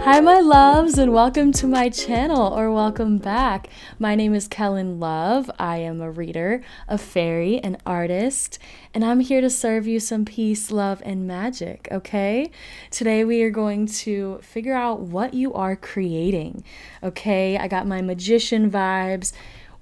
Hi, my loves, and welcome to my channel, or welcome back. My name is KellynLove. I am a reader, a fairy, an artist, and I'm here to serve you some peace, love, and magic, okay? Today we are going to figure out what you are creating, okay? I got my magician vibes.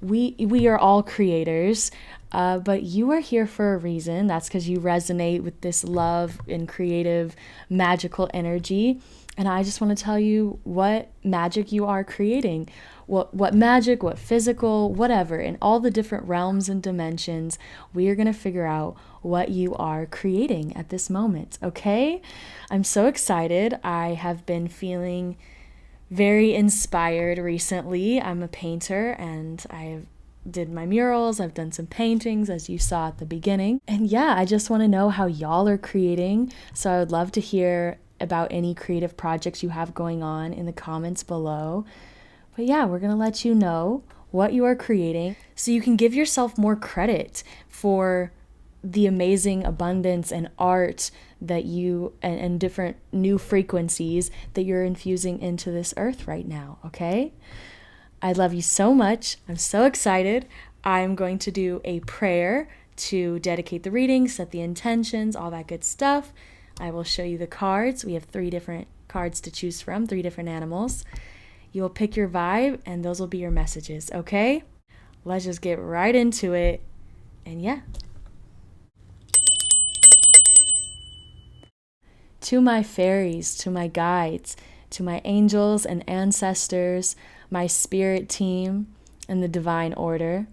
We are all creators. But you are here for a reason. That's because you resonate with this love and creative, magical energy. And I just want to tell you what magic you are creating. What magic, what physical, whatever, in all the different realms and dimensions, we are going to figure out what you are creating at this moment, okay? I'm so excited. I have been feeling very inspired recently. I'm a painter and I've did my murals, I've done some paintings as you saw at the beginning. And yeah, I just want to know how y'all are creating. So I would love to hear about any creative projects you have going on in the comments below. But yeah, we're going to let you know what you are creating so you can give yourself more credit for the amazing abundance and art that you and different new frequencies that you're infusing into this earth right now, okay? I love you so much. I'm so excited. I'm going to do a prayer to dedicate the reading, set the intentions, all that good stuff. I will show you the cards. We have 3 different cards to choose from, 3 different animals. You'll pick your vibe and those will be your messages, okay? Let's just get right into it. And yeah. To my fairies, to my guides, to my angels and ancestors, my spirit team and the divine order,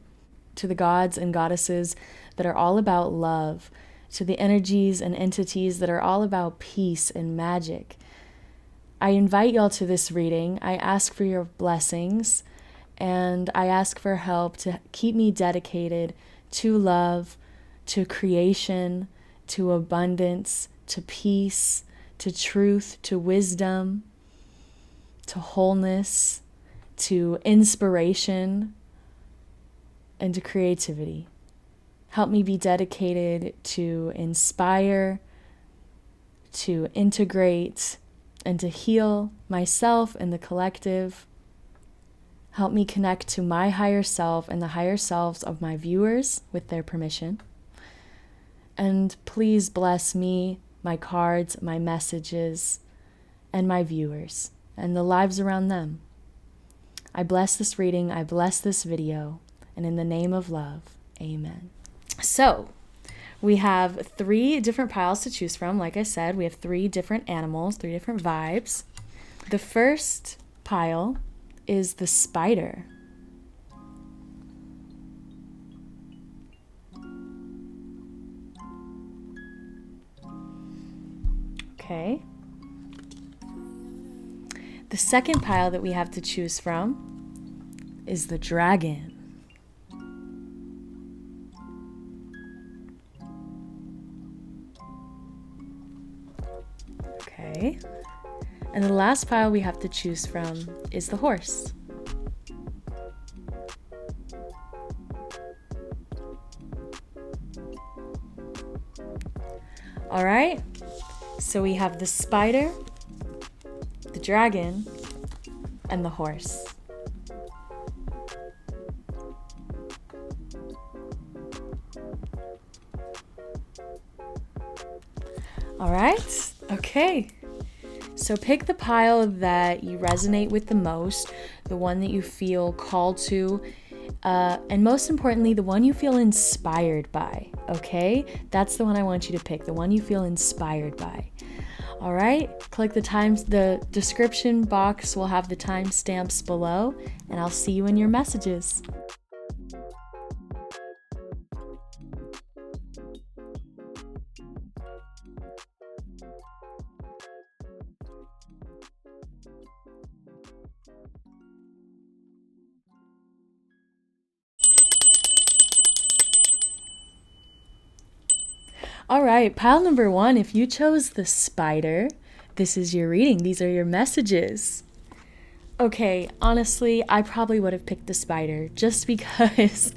to the gods and goddesses that are all about love, to the energies and entities that are all about peace and magic. I invite y'all to this reading. I ask for your blessings and I ask for help to keep me dedicated to love, to creation, to abundance, to peace, to truth, to wisdom, to wholeness, to inspiration, and to creativity. Help me be dedicated to inspire, to integrate, and to heal myself and the collective. Help me connect to my higher self and the higher selves of my viewers with their permission. And please bless me, my cards, my messages, and my viewers, and the lives around them. I bless this reading, I bless this video, and in the name of love, amen. So, we have 3 different piles to choose from. Like I said, we have 3 different animals, 3 different vibes. The first pile is the spider. Okay. The second pile that we have to choose from is the dragon. Okay. And the last pile we have to choose from is the horse. All right. So we have the spider, the dragon, and the horse. All right, okay. So pick the pile that you resonate with the most, the one that you feel called to, and most importantly, the one you feel inspired by, okay? That's the one I want you to pick, the one you feel inspired by. All right, click the description box will have the timestamps below, and I'll see you in your messages. All right, pile number 1, if you chose the spider, this is your reading. These are your messages. Okay, honestly, I probably would have picked the spider just because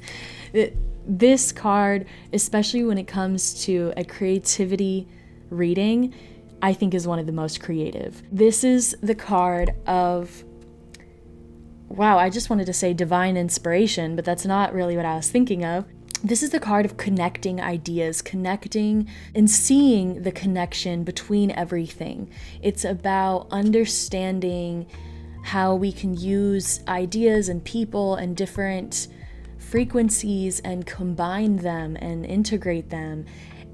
this card, especially when it comes to a creativity reading, I think is one of the most creative. This is the card of, wow, I just wanted to say divine inspiration, but that's not really what I was thinking of. This is the card of connecting ideas, connecting and seeing the connection between everything. It's about understanding how we can use ideas and people and different frequencies and combine them and integrate them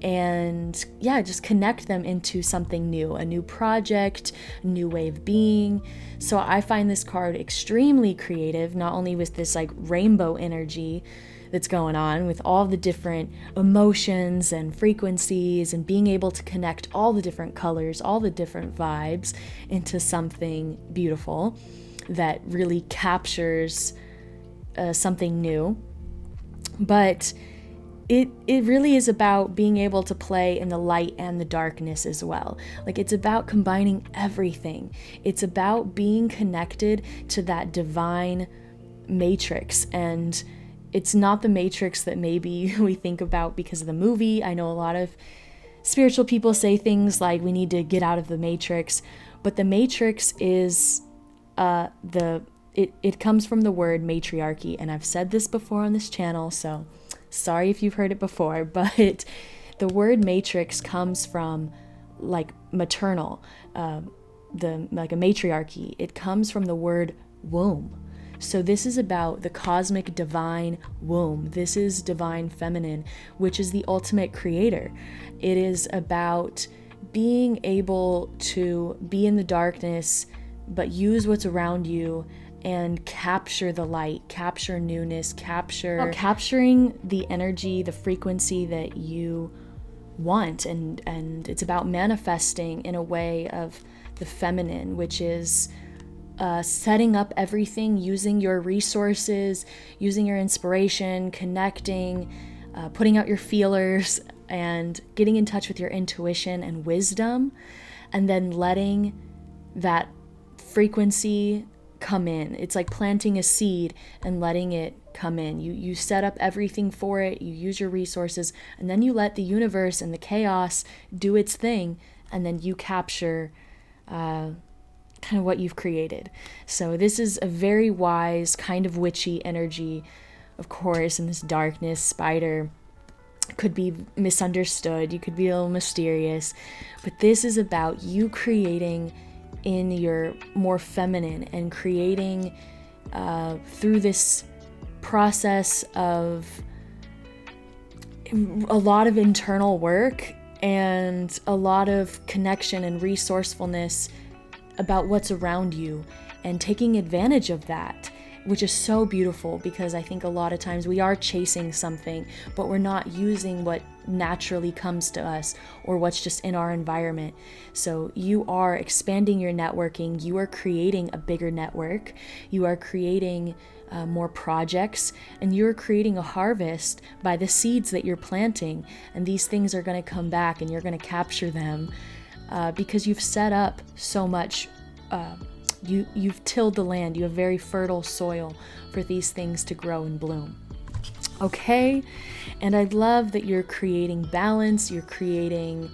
and just connect them into something new, a new project, a new way of being. So I find this card extremely creative, not only with this like rainbow energy that's going on with all the different emotions and frequencies and being able to connect all the different colors, all the different vibes into something beautiful that really captures something new. But it really is about being able to play in the light and the darkness as well. Like, it's about combining everything. It's about being connected to that divine matrix, and it's not the matrix that maybe we think about because of the movie. I know a lot of spiritual people say things like we need to get out of the matrix, but the matrix is it comes from the word matriarchy, and I've said this before on this channel, so sorry if you've heard it before, but the word matrix comes from like maternal, like a matriarchy. It comes from the word womb. So this is about the cosmic divine womb. This is divine feminine, which is the ultimate creator. It is about being able to be in the darkness, but use what's around you and capture the light, capture newness, capturing the energy, the frequency that you want. And it's about manifesting in a way of the feminine, which is setting up everything, using your resources, using your inspiration, connecting, putting out your feelers, and getting in touch with your intuition and wisdom, and then letting that frequency come in. It's like planting a seed and letting it come in. You set up everything for it, you use your resources, and then you let the universe and the chaos do its thing, and then you capture kind of what you've created. So this is a very wise, kind of witchy energy, of course, in this darkness. Spider could be misunderstood, you could be a little mysterious, but this is about you creating in your more feminine and creating through this process of a lot of internal work and a lot of connection and resourcefulness about what's around you and taking advantage of that, which is so beautiful, because I think a lot of times we are chasing something, but we're not using what naturally comes to us or what's just in our environment. So you are expanding your networking, you are creating a bigger network, you are creating more projects, and you're creating a harvest by the seeds that you're planting, and these things are going to come back and you're going to capture them because you've set up so much. You've tilled the land, you have very fertile soil for these things to grow and bloom. Okay, and I love that you're creating balance, you're creating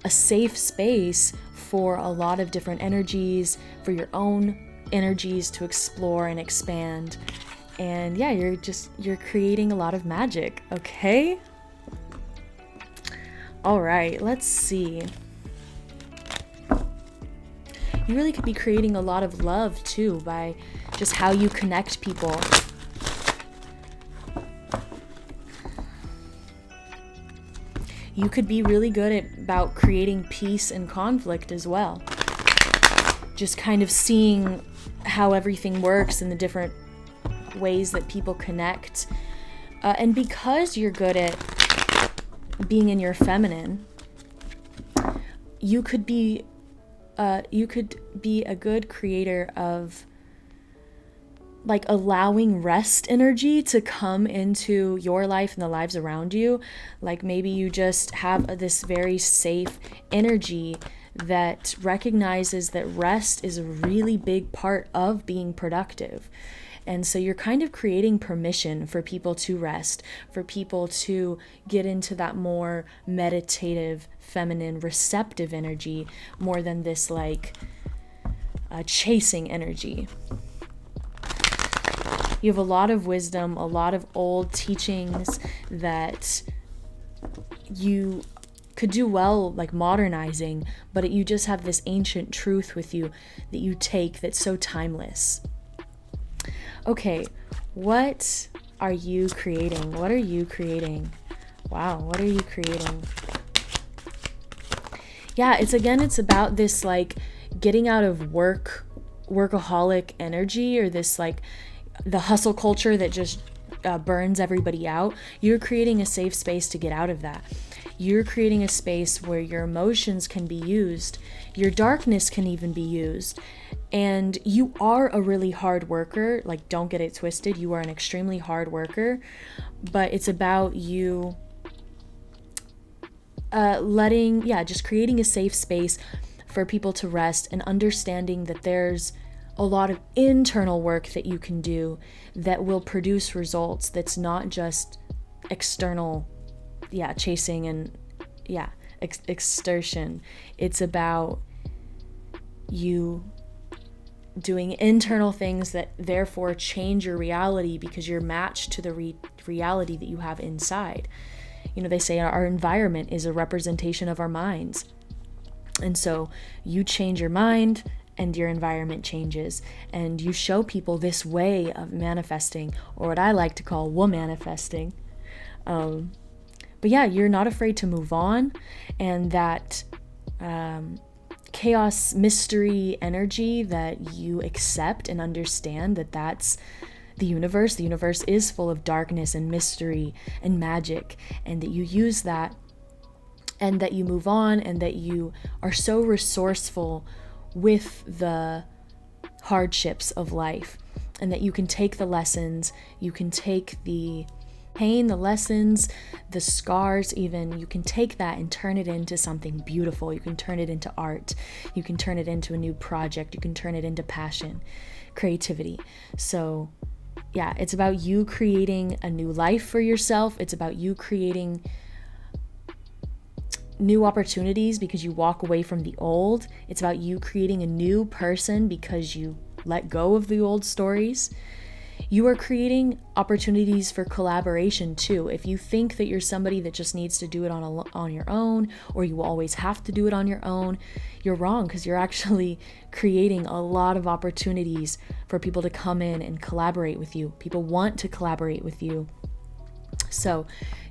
a safe space for a lot of different energies, for your own energies to explore and expand. And yeah, you're creating a lot of magic, okay? All right, let's see. You really could be creating a lot of love too by just how you connect people. You could be really good about creating peace and conflict as well. Just kind of seeing how everything works and the different ways that people connect. And because you're good at being in your feminine, you could be a good creator of like allowing rest energy to come into your life and the lives around you. Like maybe you just have this very safe energy that recognizes that rest is a really big part of being productive. And so you're kind of creating permission for people to rest, for people to get into that more meditative, feminine, receptive energy more than this like chasing energy. You have a lot of wisdom, a lot of old teachings that you could do well like modernizing, but you just have this ancient truth with you that you take that's so timeless. Okay, what are you creating? What are you creating? Wow, what are you creating? Yeah, it's about this like getting out of workaholic energy, or this like the hustle culture that just burns everybody out. You're creating a safe space to get out of that. You're creating a space where your emotions can be used, your darkness can even be used, and you are a really hard worker. Like, don't get it twisted, you are an extremely hard worker, but it's about you just creating a safe space for people to rest, and understanding that there's a lot of internal work that you can do that will produce results, that's not just external chasing and extortion. It's about you doing internal things that therefore change your reality, because you're matched to the reality that you have inside. You know, they say our environment is a representation of our minds. And so you change your mind and your environment changes, and you show people this way of manifesting, or what I like to call womanifesting. But yeah, you're not afraid to move on, and that chaos, mystery energy that you accept and understand that that's the universe. The universe is full of darkness and mystery and magic, and that you use that, and that you move on, and that you are so resourceful with the hardships of life, and that you can take the lessons, you can take the pain, the lessons, the scars even, you can take that and turn it into something beautiful. You can turn it into art, you can turn it into a new project, you can turn it into passion, creativity. So yeah, it's about you creating a new life for yourself. It's about you creating new opportunities because you walk away from the old. It's about you creating a new person because you let go of the old stories. You are creating opportunities for collaboration too. If you think that you're somebody that just needs to do it on your own, or you always have to do it on your own, you're wrong, because you're actually creating a lot of opportunities for people to come in and collaborate with you. People want to collaborate with you. So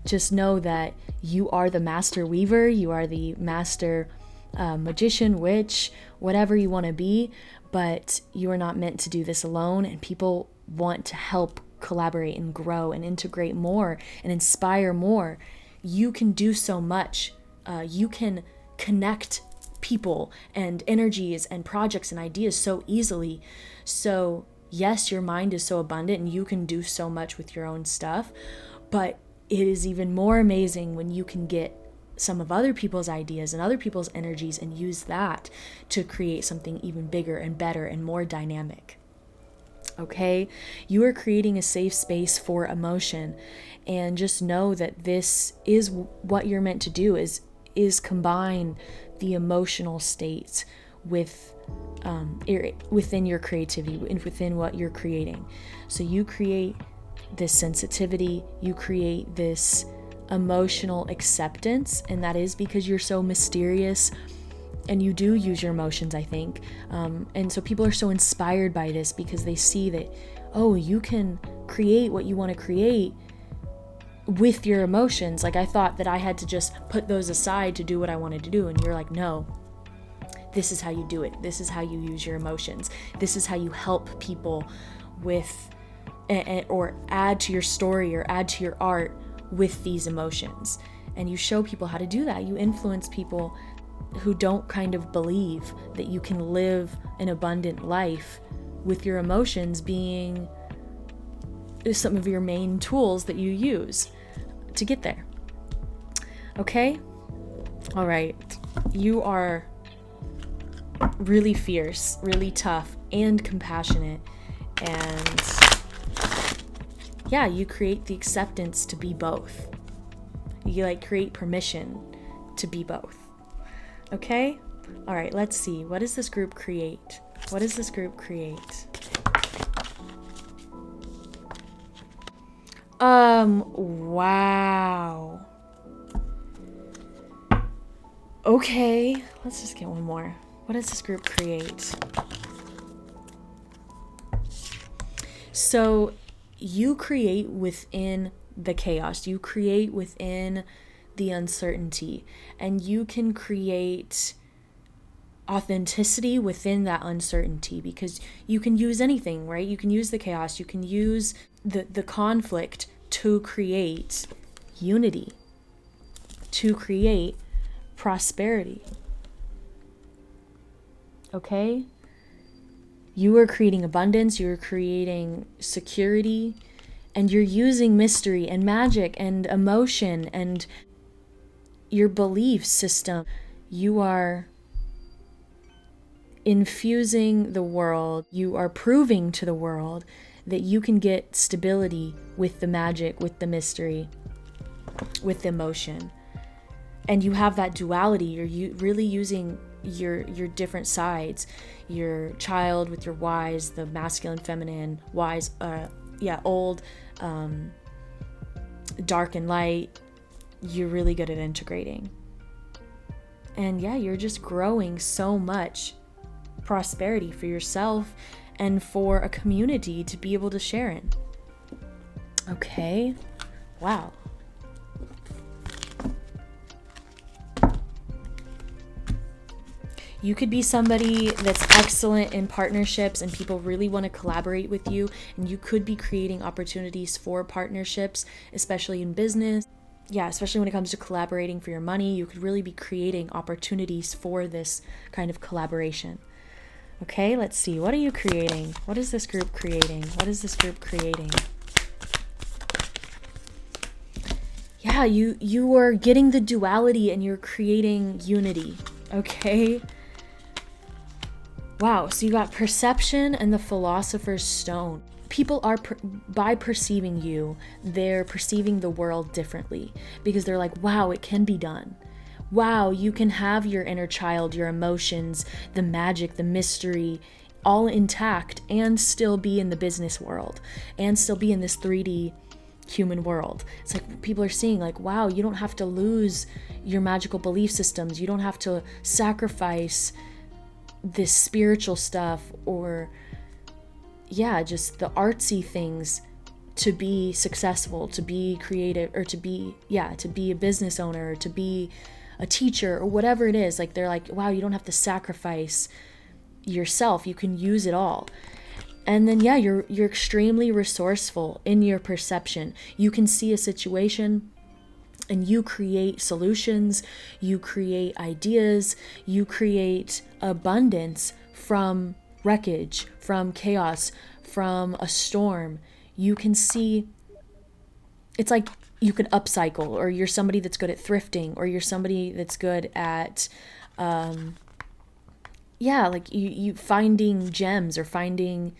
just know that you are the master weaver, you are the master magician, witch, whatever you want to be, but you are not meant to do this alone, and people want to help collaborate and grow and integrate more and inspire more. You can do so much. You can connect people and energies and projects and ideas so easily. So yes, your mind is so abundant and you can do so much with your own stuff, but it is even more amazing when you can get some of other people's ideas and other people's energies and use that to create something even bigger and better and more dynamic. Okay, you are creating a safe space for emotion, and just know that this is what you're meant to do, is combine the emotional states with within your creativity and within what you're creating. So you create this sensitivity, you create this emotional acceptance, and that is because you're so mysterious and you do use your emotions, I think. And so people are so inspired by this because they see that, oh, you can create what you want to create with your emotions. Like, I thought that I had to just put those aside to do what I wanted to do. And you're like, no, this is how you do it. This is how you use your emotions. This is how you help people with, or add to your story or add to your art with these emotions. And you show people how to do that. You influence people who don't kind of believe that you can live an abundant life with your emotions being some of your main tools that you use to get there. Okay? All right. You are really fierce, really tough, and compassionate. And yeah, you create the acceptance to be both. You like create permission to be both. Okay? All right, let's see. What does this group create? What does this group create? Wow. Okay, let's just get one more. What does this group create? So you create within the chaos. You create within the uncertainty. And you can create authenticity within that uncertainty, because you can use anything, right? You can use the chaos. You can use the conflict to create unity, to create prosperity. Okay? You are creating abundance, you're creating security, and you're using mystery and magic and emotion and your belief system. You are infusing the world. You are proving to the world that you can get stability with the magic, with the mystery, with the emotion. And you have that duality. You're really using your different sides, your child with your wise, the masculine, feminine, wise, old, dark and light. You're really good at integrating. And yeah, you're just growing so much prosperity for yourself and for a community to be able to share in. Okay. Wow. You could be somebody that's excellent in partnerships and people really want to collaborate with you, and you could be creating opportunities for partnerships, especially in business. Yeah, especially when it comes to collaborating for your money, you could really be creating opportunities for this kind of collaboration. Okay, let's see. What are you creating? What is this group creating? What is this group creating? Yeah, you are getting the duality and you're creating unity. Okay? Wow, so you got perception and the philosopher's stone. People are, by perceiving you, they're perceiving the world differently because they're like, wow, it can be done. Wow, you can have your inner child, your emotions, the magic, the mystery, all intact and still be in the business world and still be in this 3D human world. It's like people are seeing like, wow, you don't have to lose your magical belief systems. You don't have to sacrifice this spiritual stuff or just the artsy things to be successful, to be creative, or to be a business owner, or to be a teacher, or whatever it is. Like they're like, wow, you don't have to sacrifice yourself. You can use it all. And then you're extremely resourceful in your perception. You can see a situation and you create solutions, you create ideas, you create abundance from wreckage, from chaos, from a storm. You can see, it's like you can upcycle, or you're somebody that's good at thrifting, or you're somebody that's good at, like you finding gems or finding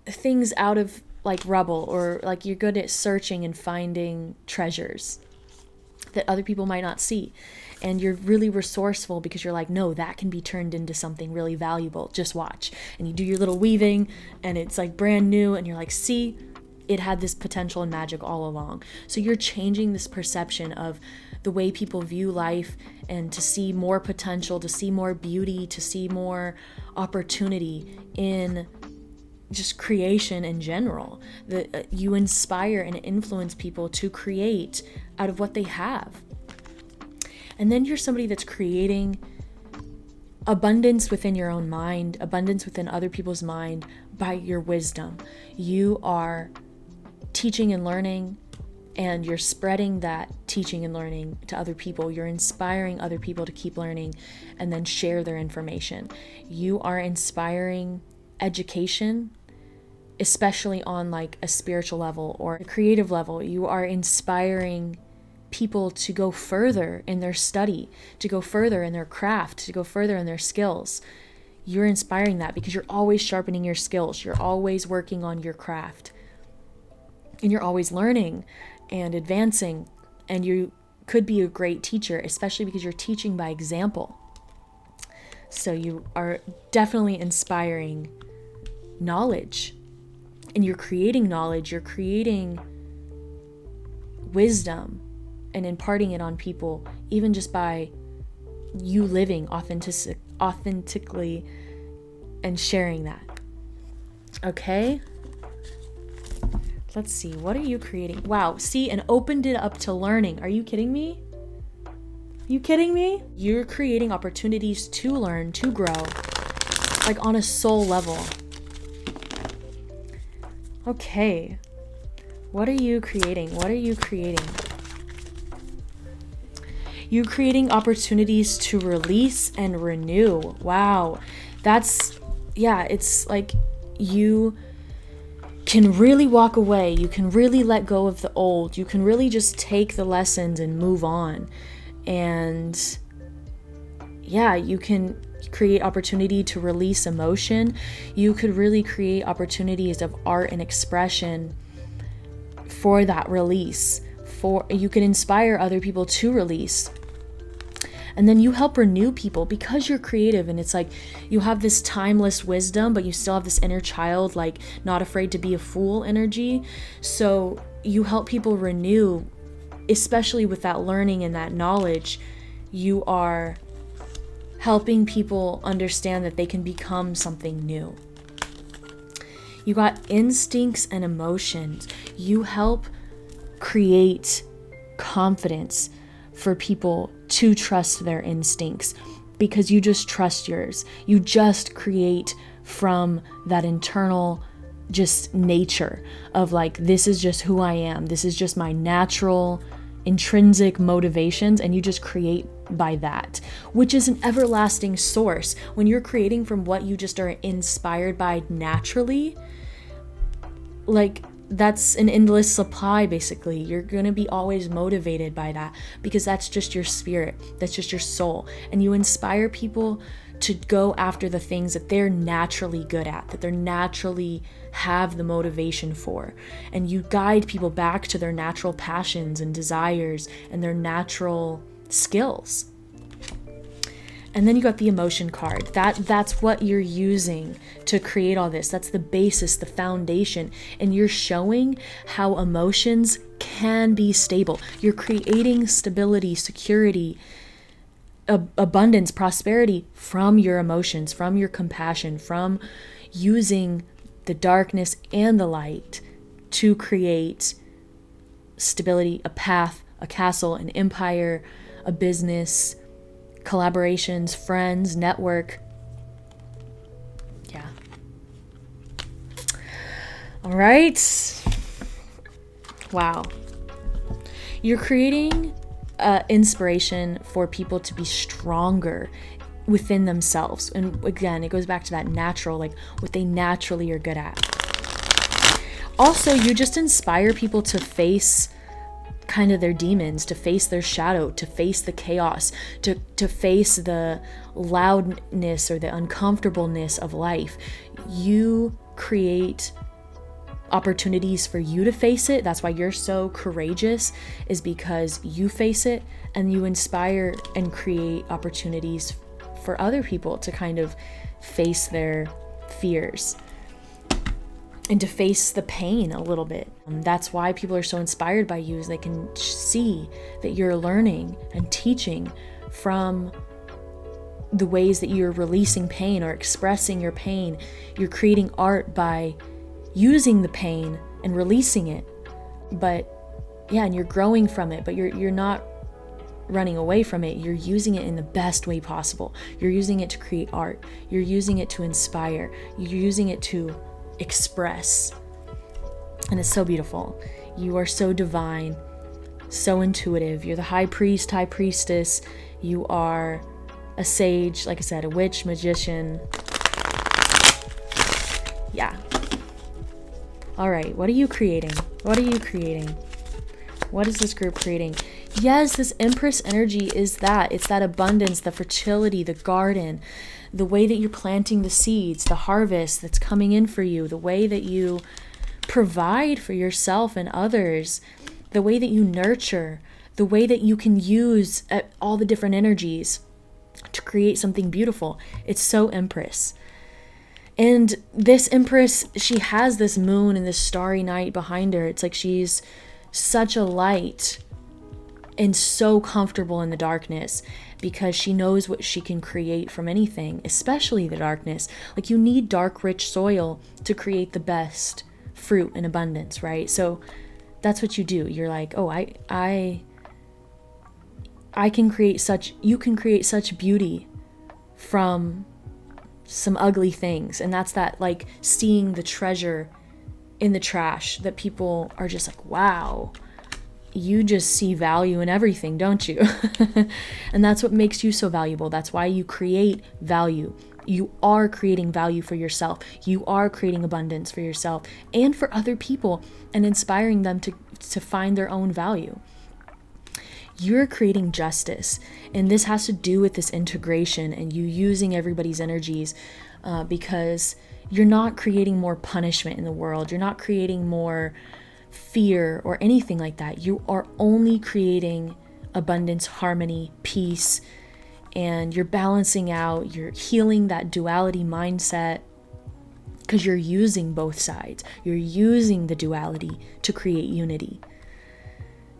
things out of like rubble, or like you're good at searching and finding treasures that other people might not see. And you're really resourceful because you're like, no, that can be turned into something really valuable. Just watch. And you do your little weaving and it's like brand new and you're like, see, it had this potential and magic all along. So you're changing this perception of the way people view life, and to see more potential, to see more beauty, to see more opportunity in just creation in general. That you inspire and influence people to create out of what they have. And then you're somebody that's creating abundance within your own mind, abundance within other people's mind by your wisdom. You are teaching and learning, and you're spreading that teaching and learning to other people. You're inspiring other people to keep learning and then share their information. You are inspiring education, especially on like a spiritual level or a creative level. You are inspiring people to go further in their study, to go further in their craft, to go further in their skills. You're inspiring that because you're always sharpening your skills. You're always working on your craft. and you're always learning and advancing, and you could be a great teacher, especially because you're teaching by example. So you are definitely inspiring knowledge, and you're creating knowledge, you're creating wisdom and imparting it on people, even just by you living authentically and sharing that. Okay? Let's see, what are you creating? Wow, see, and opened it up to learning. Are you kidding me? You kidding me? You're creating opportunities to learn, to grow, like on a soul level. Okay. What are you creating? What are you creating? You're creating opportunities to release and renew. Wow. It's like you can really walk away. You can really let go of the old. You can really just take the lessons and move on. And you can create opportunity to release emotion. You could really create opportunities of art and expression for that release. You can inspire other people to release. And then you help renew people because you're creative, and it's like you have this timeless wisdom, but you still have this inner child, like not afraid to be a fool energy. So you help people renew, especially with that learning and that knowledge. You are helping people understand that they can become something new. You got instincts and emotions. You help create confidence for people to trust their instincts because you just trust yours. You just create from that internal just nature of like, this is just who I am. This is just my natural intrinsic motivations, and you just create by that, which is an everlasting source. When you're creating from what you just are inspired by naturally, like that's an endless supply. Basically, you're gonna be always motivated by that because that's just your spirit, that's just your soul, and you inspire people to go after the things that they're naturally good at, that they're naturally have the motivation for, and you guide people back to their natural passions and desires and their natural skills. And then you got the emotion card. That's what you're using to create all this. That's the basis, the foundation. And you're showing how emotions can be stable. You're creating stability, security, abundance, prosperity from your emotions, from your compassion, from using the darkness and the light to create stability, a path, a castle, an empire, a business, collaborations, friends, network. Yeah. All right. Wow. You're creating inspiration for people to be stronger within themselves. And again, it goes back to that natural, like what they naturally are good at. Also, you just inspire people to face kind of their demons, to face their shadow, to face the chaos, to face the loudness or the uncomfortableness of life. You create opportunities for you to face it. That's why you're so courageous, is because you face it and you inspire and create opportunities for other people to kind of face their fears and to face the pain a little bit. That's why people are so inspired by you, is they can see that you're learning and teaching from the ways that you're releasing pain or expressing your pain. You're creating art by using the pain and releasing it. But yeah, and you're growing from it, but you're not running away from it. You're using it in the best way possible. You're using it to create art. You're using it to inspire. You're using it to express. And it's so beautiful. You are so divine, so intuitive. You're the high priest, high priestess. You are a sage, like I said, a witch, magician. Yeah. All right, what are you creating? What are you creating? What is this group creating? Yes, this Empress energy is that. It's that abundance, the fertility, the garden, the way that you're planting the seeds, the harvest that's coming in for you, the way that you provide for yourself and others, the way that you nurture, the way that you can use all the different energies to create something beautiful. It's so Empress. And this Empress, she has this moon and this starry night behind her. It's like she's such a light and so comfortable in the darkness because she knows what she can create from anything, especially the darkness. Like, you need dark, rich soil to create the best fruit in abundance, right? So that's what you do. You're like, oh, I can create such, you can create such beauty from some ugly things. And that's that, like, seeing the treasure in the trash that people are just like, wow, you just see value in everything, don't you? And that's what makes you so valuable. That's why you create value. You are creating value for yourself. You are creating abundance for yourself and for other people and inspiring them to find their own value. You're creating justice. And this has to do with this integration and you using everybody's energies because you're not creating more punishment in the world. You're not creating more fear or anything like that. You are only creating abundance, harmony, peace, and you're balancing out, you're healing that duality mindset because you're using both sides. You're using the duality to create unity.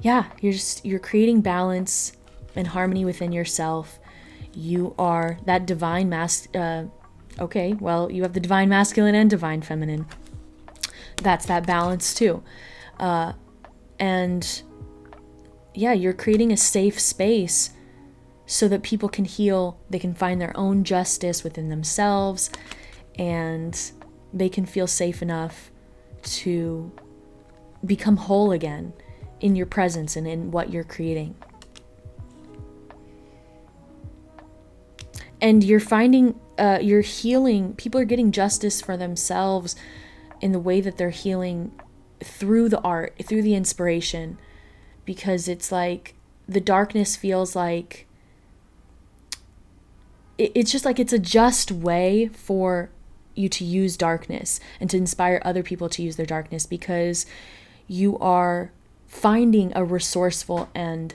Yeah, you're creating balance and harmony within yourself. You are that divine okay, well, you have the divine masculine and divine feminine. That's that balance too. And yeah, you're creating a safe space so that people can heal, they can find their own justice within themselves, and they can feel safe enough to become whole again in your presence and in what you're creating. And you're finding, you're healing, people are getting justice for themselves in the way that they're healing through the art, through the inspiration, because it's like the darkness feels like it's just like it's a just way for you to use darkness and to inspire other people to use their darkness, because you are finding a resourceful and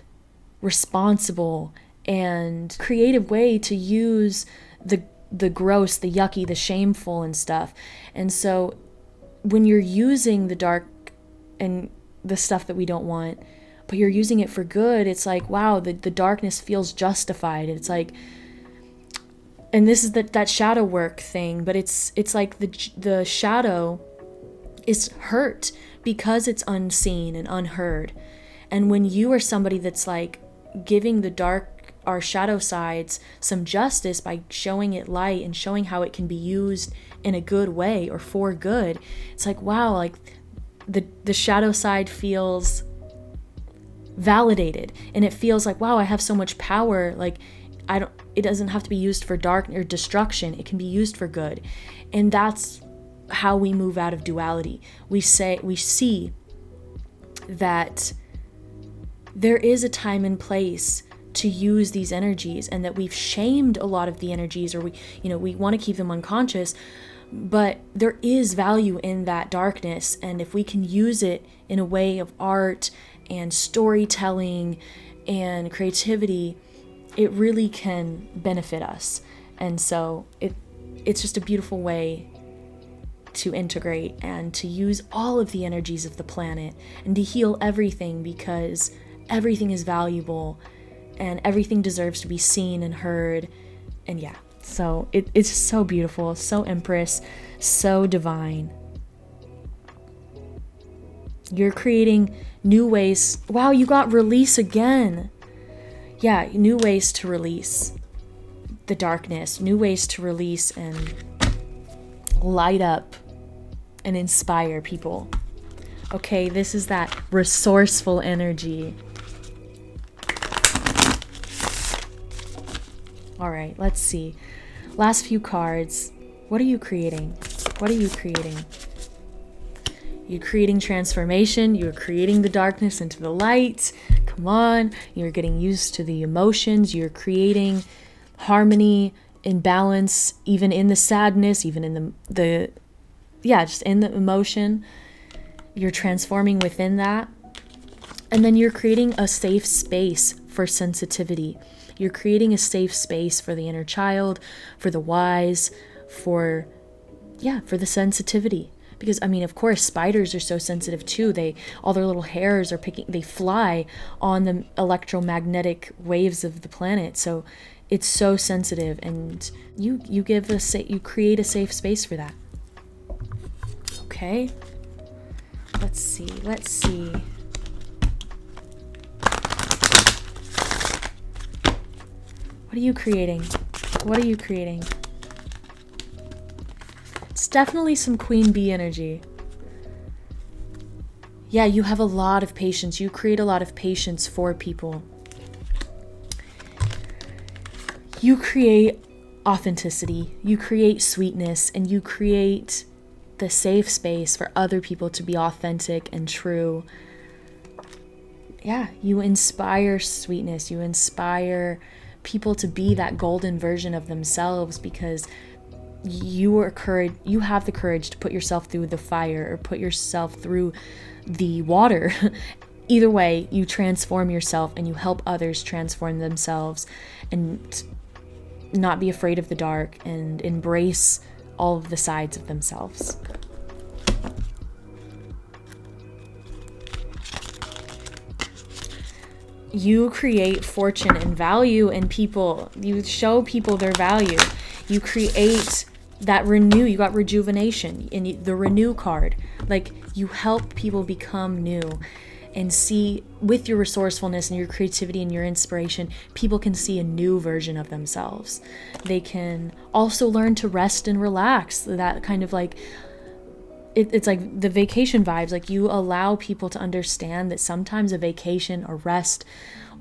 responsible and creative way to use the gross, the yucky, the shameful and stuff. And so when you're using the dark and the stuff that we don't want, but you're using it for good, it's like, wow, the darkness feels justified. It's like, and this is that shadow work thing, but it's like the shadow is hurt because it's unseen and unheard. And when you are somebody that's like giving the dark, our shadow sides, some justice by showing it light and showing how it can be used in a good way or for good, it's like, wow, like the shadow side feels validated, and it feels like, wow, I have so much power. Like, it doesn't have to be used for dark or destruction. It can be used for good. And that's how we move out of duality. We see that there is a time and place to use these energies, and that we've shamed a lot of the energies, or we want to keep them unconscious, but there is value in that darkness. And if we can use it in a way of art and storytelling and creativity, it really can benefit us. And so it's just a beautiful way to integrate and to use all of the energies of the planet and to heal everything, because everything is valuable and everything deserves to be seen and heard. And yeah, so it's so beautiful, so Empress, so divine. You're creating new ways. Wow, you got release again. Yeah, new ways to release the darkness, new ways to release and light up and inspire people. Okay, this is that resourceful energy. All right, let's see. Last few cards. What are you creating? What are you creating? You're creating transformation. You're creating the darkness into the light. Come on. You're getting used to the emotions. You're creating harmony and balance, even in the sadness, even in the just in the emotion. You're transforming within that. And then you're creating a safe space for sensitivity. You're creating a safe space for the inner child, for the wise, for the sensitivity. Because, I mean, of course, spiders are so sensitive too. All their little hairs they fly on the electromagnetic waves of the planet. So it's so sensitive, and you create a safe space for that. Okay. Let's see. What are you creating? It's definitely some queen bee energy. Yeah, you have a lot of patience. You create a lot of patience for people. You create authenticity. You create sweetness, and you create the safe space for other people to be authentic and true. Yeah, you inspire sweetness. You inspire people to be that golden version of themselves, because you have the courage to put yourself through the fire or put yourself through the water. Either way, you transform yourself and you help others transform themselves, and not be afraid of the dark and embrace all of the sides of themselves. You create fortune and value in people. You show people their value. You create that renew. You got rejuvenation in the renew card. Like, you help people become new, and see, with your resourcefulness and your creativity and your inspiration, people can see a new version of themselves. They can also learn to rest and relax. That kind of like, it's like the vacation vibes. Like, you allow people to understand that sometimes a vacation or rest,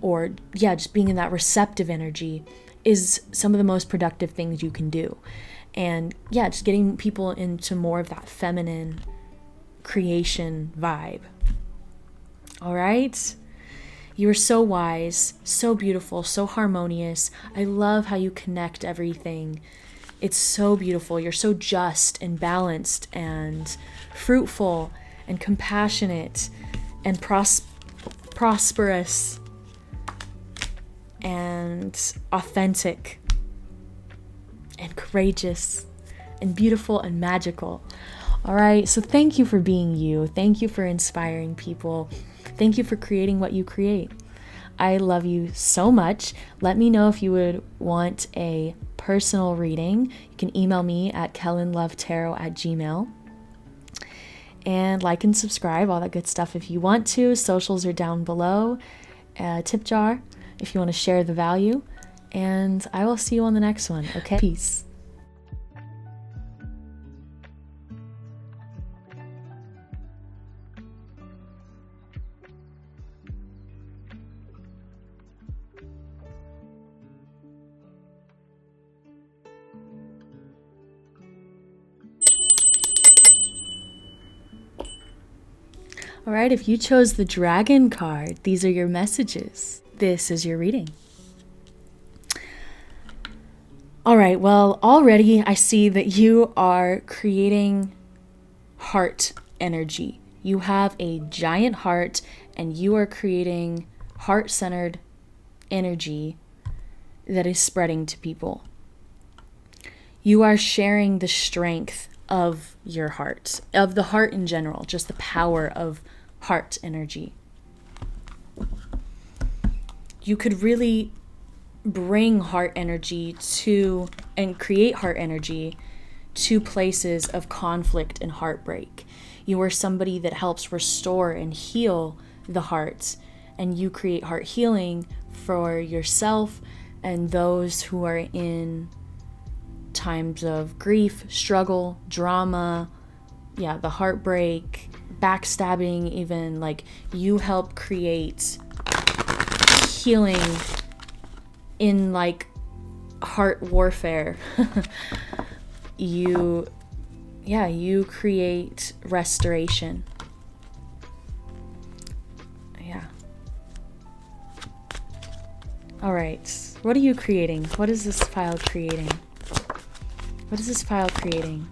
or just being in that receptive energy, is some of the most productive things you can do. And just getting people into more of that feminine creation vibe. All right? You are so wise, so beautiful, so harmonious. I love how you connect everything. It's so beautiful. You're so just and balanced and fruitful and compassionate and prosperous and authentic and courageous and beautiful and magical. All right, so thank you for being you. Thank you for inspiring people. Thank you for creating what you create. I love you so much. Let me know if you would want a personal reading. You can email me at KellynLoveTarot@gmail.com. And like and subscribe, all that good stuff if you want to. Socials are down below. Tip jar if you want to share the value. And I will see you on the next one, okay? Peace. All right, if you chose the dragon card, these are your messages. This is your reading. All right, well, already I see that you are creating heart energy. You have a giant heart, and you are creating heart-centered energy that is spreading to people. You are sharing the strength of your heart, of the heart in general, just the power of heart energy. You could really bring heart energy to, and create heart energy to places of conflict and heartbreak. You are somebody that helps restore and heal the heart, and you create heart healing for yourself and those who are in times of grief, struggle, drama, the heartbreak, backstabbing, even. Like, you help create healing in like heart warfare. You create restoration. All right, what are you creating? What is this file creating? What is this file creating?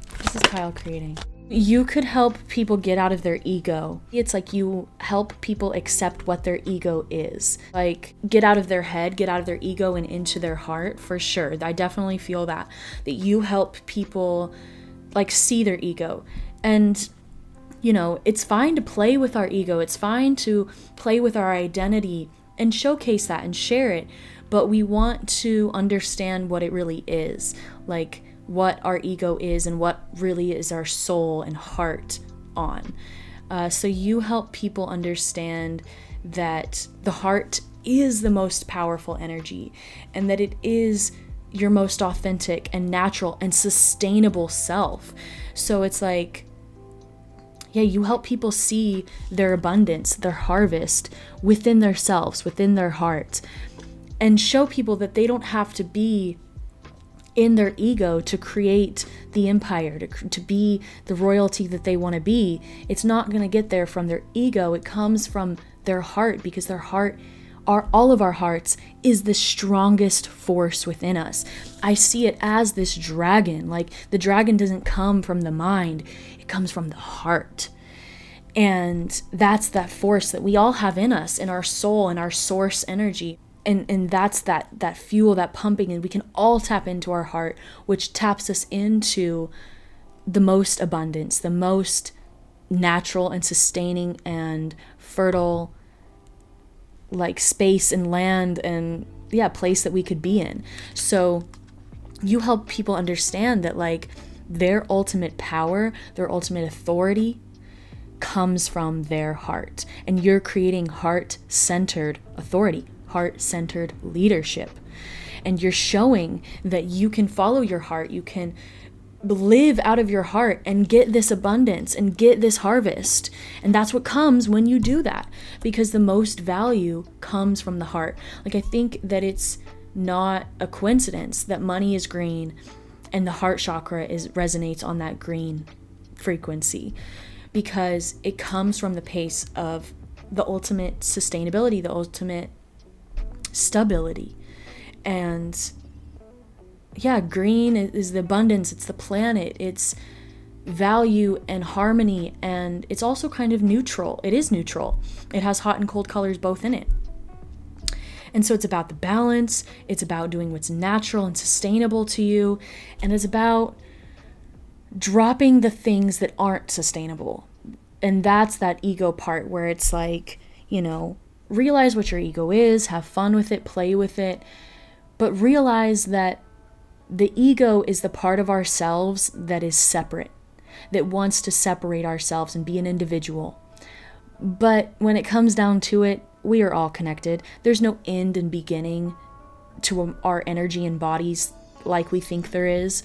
What is this pile creating? You could help people get out of their ego. It's like you help people accept what their ego is. Like get out of their head, get out of their ego and into their heart, for sure. I definitely feel that you help people like see their ego. And it's fine to play with our ego. It's fine to play with our identity and showcase that and share it. But we want to understand what it really is. Like what our ego is and what really is our soul and heart on. So you help people understand that the heart is the most powerful energy and that it is your most authentic and natural and sustainable self. So it's like, yeah, you help people see their abundance, their harvest within themselves, within their heart, and show people that they don't have to be in their ego to create the empire, to be the royalty that they want to be. It's not going to get there from their ego. It comes from their heart, because their heart, all of our hearts, is the strongest force within us. I see it as this dragon. Like the dragon doesn't come from the mind, it comes from the heart. And that's that force that we all have in us, in our soul, in our source energy. And that's that fuel, that pumping, and we can all tap into our heart, which taps us into the most abundance, the most natural and sustaining and fertile like space and land and place that we could be in. So you help people understand that like their ultimate power, their ultimate authority comes from their heart, and you're creating heart-centered authority, heart-centered leadership. And you're showing that you can follow your heart, you can live out of your heart and get this abundance and get this harvest. And that's what comes when you do that, because the most value comes from the heart. Like I think that it's not a coincidence that money is green and the heart chakra resonates on that green frequency, because it comes from the pace of the ultimate sustainability, the ultimate stability. And green is the abundance, it's the planet, it's value and harmony, and it's also kind of neutral. It is neutral. It has hot and cold colors both in it. And so it's about the balance, it's about doing what's natural and sustainable to you, and it's about dropping the things that aren't sustainable. And that's that ego part where it's like, realize what your ego is, have fun with it, play with it, but realize that the ego is the part of ourselves that is separate, that wants to separate ourselves and be an individual. But when it comes down to it, we are all connected. There's no end and beginning to our energy and bodies like we think there is.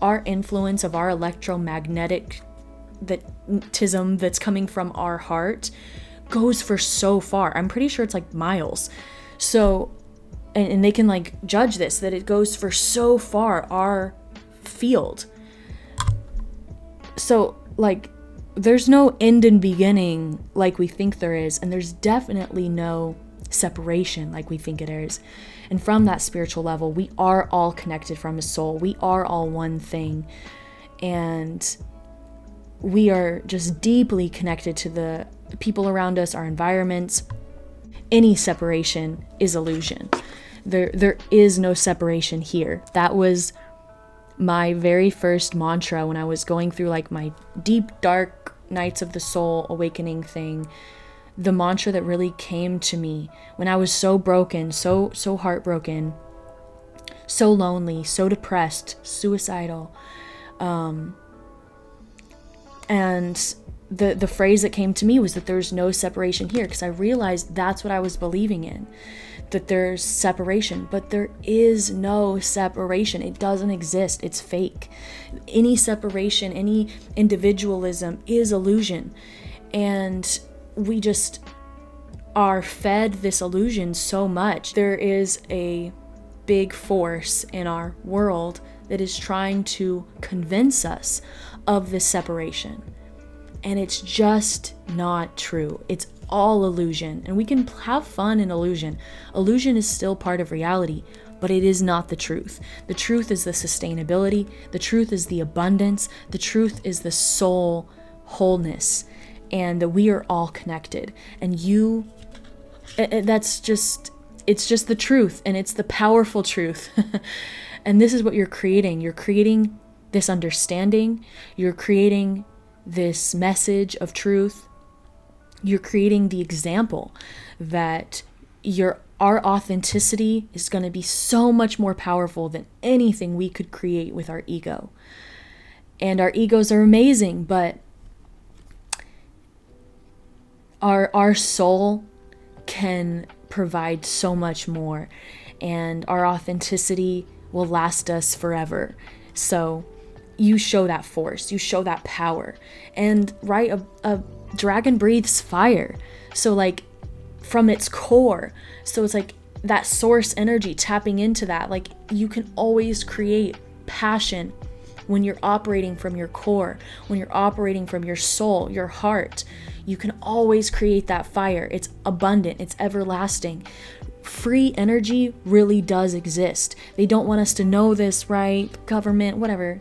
Our influence of our electromagnetism that's coming from our heart goes for so far. I'm pretty sure it's like miles. So, and they can like judge this, that it goes for so far, our field. So like there's no end and beginning like we think there is, and there's definitely no separation like we think it is. And from that spiritual level, we are all connected from a soul. We are all one thing. And we are just deeply connected to the people around us, our environments. Any separation is illusion. There is no separation here. That was my very first mantra when I was going through like my deep, dark nights of the soul awakening thing. The mantra that really came to me when I was so broken, so heartbroken, so lonely, so depressed, suicidal. And the phrase that came to me was that there's no separation here, because I realized that's what I was believing in, that there's separation, but there is no separation. It doesn't exist. It's fake. Any separation, any individualism is illusion. And we just are fed this illusion so much. There is a big force in our world that is trying to convince us of this separation. And it's just not true. It's all illusion. And we can have fun in illusion. Illusion is still part of reality, but it is not the truth. The truth is the sustainability. The truth is the abundance. The truth is the soul wholeness, and that we are all connected. And it's just the truth, and it's the powerful truth. And this is what you're creating. You're creating this understanding. You're creating this message of truth. You're creating the example that our authenticity is going to be so much more powerful than anything we could create with our ego. And our egos are amazing, but our soul can provide so much more, and our authenticity will last us forever. So you show that force, you show that power. And right, a dragon breathes fire. So like from its core. So it's like that source energy, tapping into that. Like you can always create passion when you're operating from your core, when you're operating from your soul, your heart. You can always create that fire. It's abundant, it's everlasting. Free energy really does exist. They don't want us to know this, right? Government, whatever.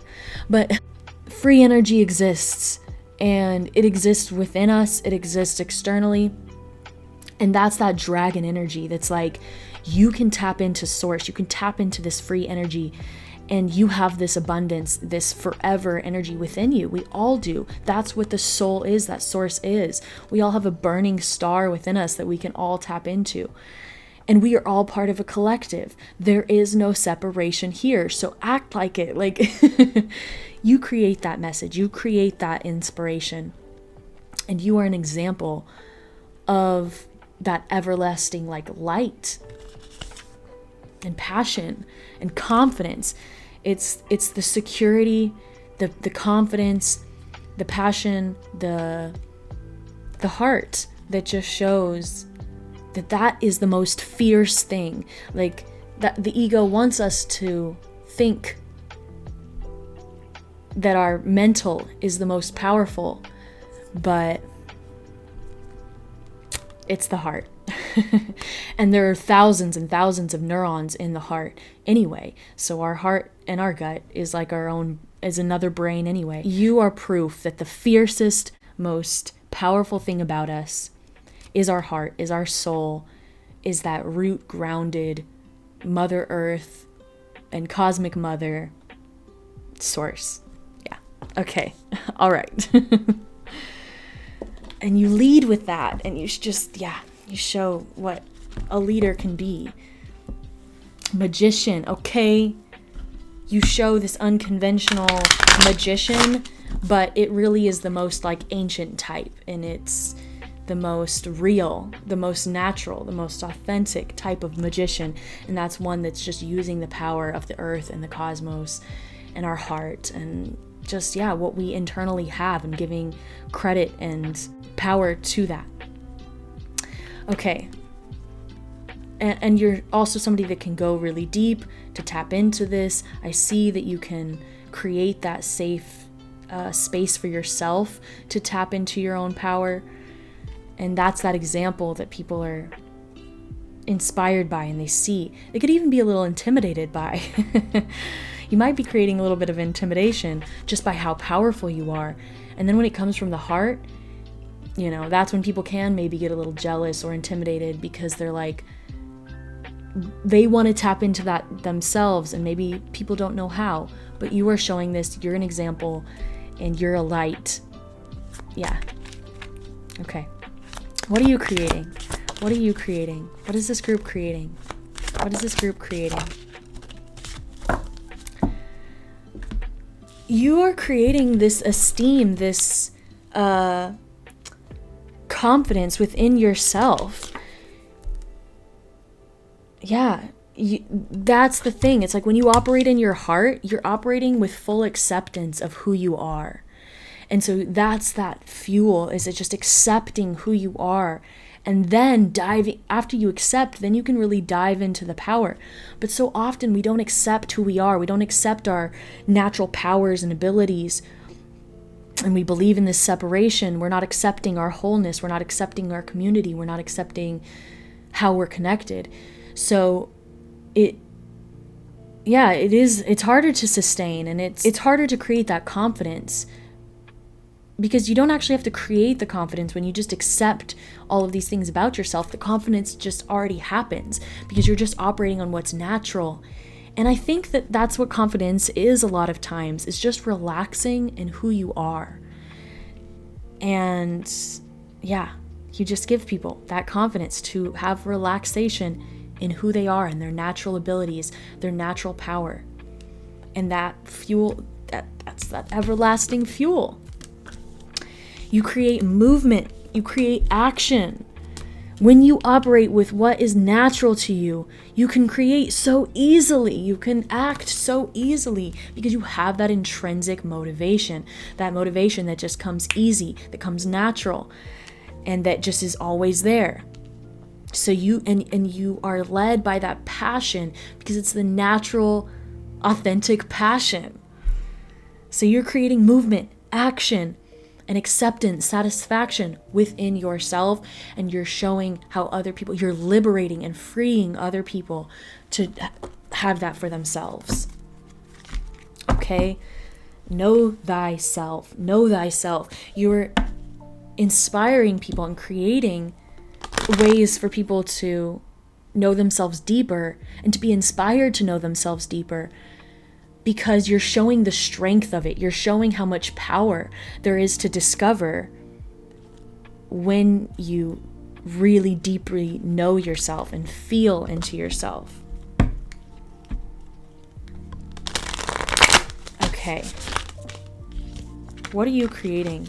But free energy exists, and it exists within us, it exists externally. And that's that dragon energy that's like, you can tap into source, you can tap into this free energy, and you have this abundance, this forever energy within you. We all do. That's what the soul is, that source is. We all have a burning star within us that we can all tap into. And we are all part of a collective. There is no separation here. So act like it. Like you create that message, you create that inspiration, and you are an example of that everlasting like light and passion and confidence. It's the security, the confidence, the passion, the heart that just shows that is the most fierce thing. Like that the ego wants us to think that our mental is the most powerful, but it's the heart. And there are thousands and thousands of neurons in the heart anyway. So our heart and our gut is like is another brain anyway. You are proof that the fiercest, most powerful thing about us is our heart, is our soul, is that root grounded Mother Earth and Cosmic Mother source. Yeah. Okay. All right. And you lead with that, and you show what a leader can be. Magician, okay? You show this unconventional magician, but it really is the most like ancient type, and it's the most real, the most natural, the most authentic type of magician. And that's one that's just using the power of the earth and the cosmos and our heart and just, what we internally have, and giving credit and power to that. Okay. And you're also somebody that can go really deep to tap into this. I see that you can create that safe space for yourself to tap into your own power. And that's that example that people are inspired by, and they see. They could even be a little intimidated by. You might be creating a little bit of intimidation just by how powerful you are. And then when it comes from the heart, that's when people can maybe get a little jealous or intimidated, because they're like, they want to tap into that themselves, and maybe people don't know how. But you are showing this, you're an example, and you're a light. Yeah. Okay. What are you creating? What are you creating? What is this group creating? What is this group creating? You are creating this esteem, this confidence within yourself. Yeah, that's the thing. It's like when you operate in your heart, you're operating with full acceptance of who you are. And so that's that fuel, is it just accepting who you are, and then diving, after you accept, then you can really dive into the power. But so often we don't accept who we are. We don't accept our natural powers and abilities. And we believe in this separation. We're not accepting our wholeness. We're not accepting our community. We're not accepting how we're connected. So yeah, it's harder to sustain, and it's harder to create that confidence, because you don't actually have to create the confidence when you just accept all of these things about yourself. The confidence just already happens because you're just operating on what's natural. And I think that that's what confidence is a lot of times. It's just relaxing in who you are. And yeah, you just give people that confidence to have relaxation in who they are and their natural abilities, their natural power. And that fuel, that's that everlasting fuel. You create movement, you create action. When you operate with what is natural to you, you can create so easily, you can act so easily because you have that intrinsic motivation, that motivation that just comes easy, that comes natural, and that just is always there. So you are led by that passion because it's the natural, authentic passion. So you're creating movement, action, and acceptance, satisfaction within yourself, and you're showing how other people, you're liberating and freeing other people to have that for themselves. Okay? Know thyself. Know thyself. You're inspiring people and creating ways for people to know themselves deeper and to be inspired to know themselves deeper, because you're showing the strength of it. You're showing how much power there is to discover when you really deeply know yourself and feel into yourself. Okay. What are you creating?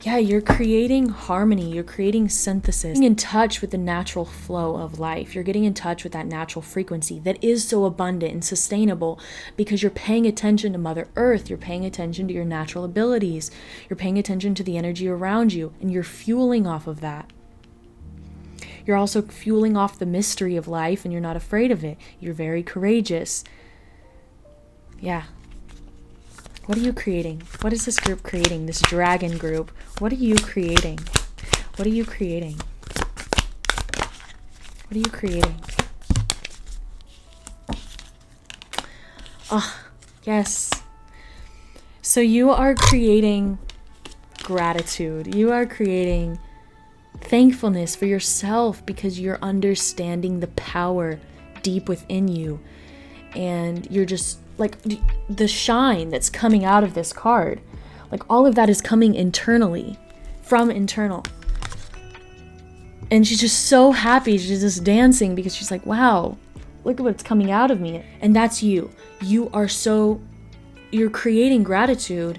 Yeah, you're creating harmony, you're creating synthesis, getting in touch with the natural flow of life. You're getting in touch with that natural frequency that is so abundant and sustainable because you're paying attention to Mother Earth, you're paying attention to your natural abilities, you're paying attention to the energy around you, and you're fueling off of that. You're also fueling off the mystery of life, and you're not afraid of it. You're very courageous. Yeah. What are you creating? What is this group creating? This dragon group. What are you creating? What are you creating? What are you creating? Oh, yes. So you are creating gratitude. You are creating thankfulness for yourself because you're understanding the power deep within you. And you're just like the shine that's coming out of this card. Like all of that is coming internally, from internal. And she's just so happy. She's just dancing because she's like, wow, look at what's coming out of me. And that's you. You're creating gratitude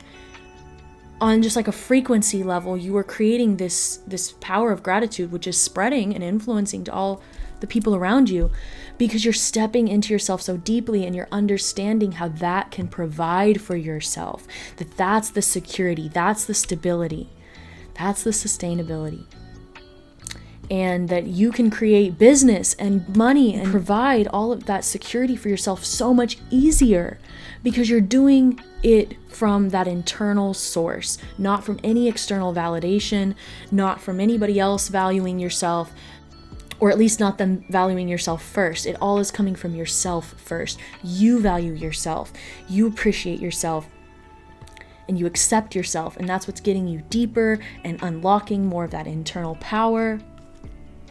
on just like a frequency level. You are creating this power of gratitude, which is spreading and influencing to all the people around you, because you're stepping into yourself so deeply and you're understanding how that can provide for yourself. That's the security, that's the stability, that's the sustainability. And that you can create business and money and provide all of that security for yourself so much easier because you're doing it from that internal source, not from any external validation, not from anybody else valuing yourself, or at least not them valuing yourself first. It all is coming from yourself first. You value yourself, you appreciate yourself, and you accept yourself, and that's what's getting you deeper and unlocking more of that internal power.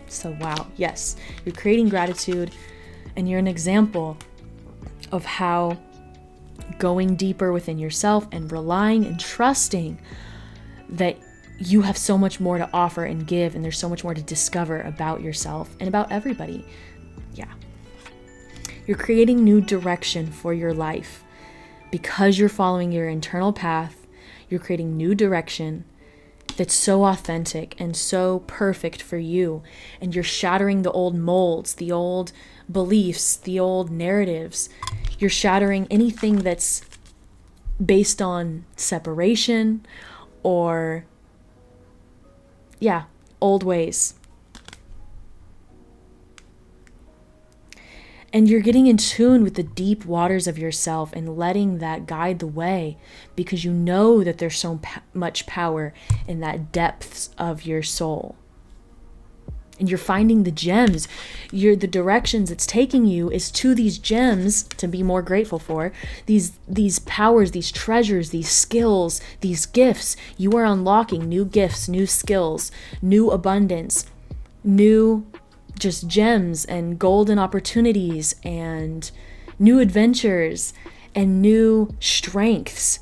So wow, yes, you're creating gratitude, and you're an example of how going deeper within yourself and relying and trusting that you have so much more to offer and give, and there's so much more to discover about yourself and about everybody. Yeah. You're creating new direction for your life because you're following your internal path. You're creating new direction that's so authentic and so perfect for you. And you're shattering the old molds, the old beliefs, the old narratives. You're shattering anything that's based on separation or old ways. And you're getting in tune with the deep waters of yourself and letting that guide the way because you know that there's so much power in that depths of your soul. And you're finding the gems. The directions it's taking you is to these gems to be more grateful for. These powers, these treasures, these skills, these gifts. You are unlocking new gifts, new skills, new abundance, new just gems and golden opportunities and new adventures and new strengths,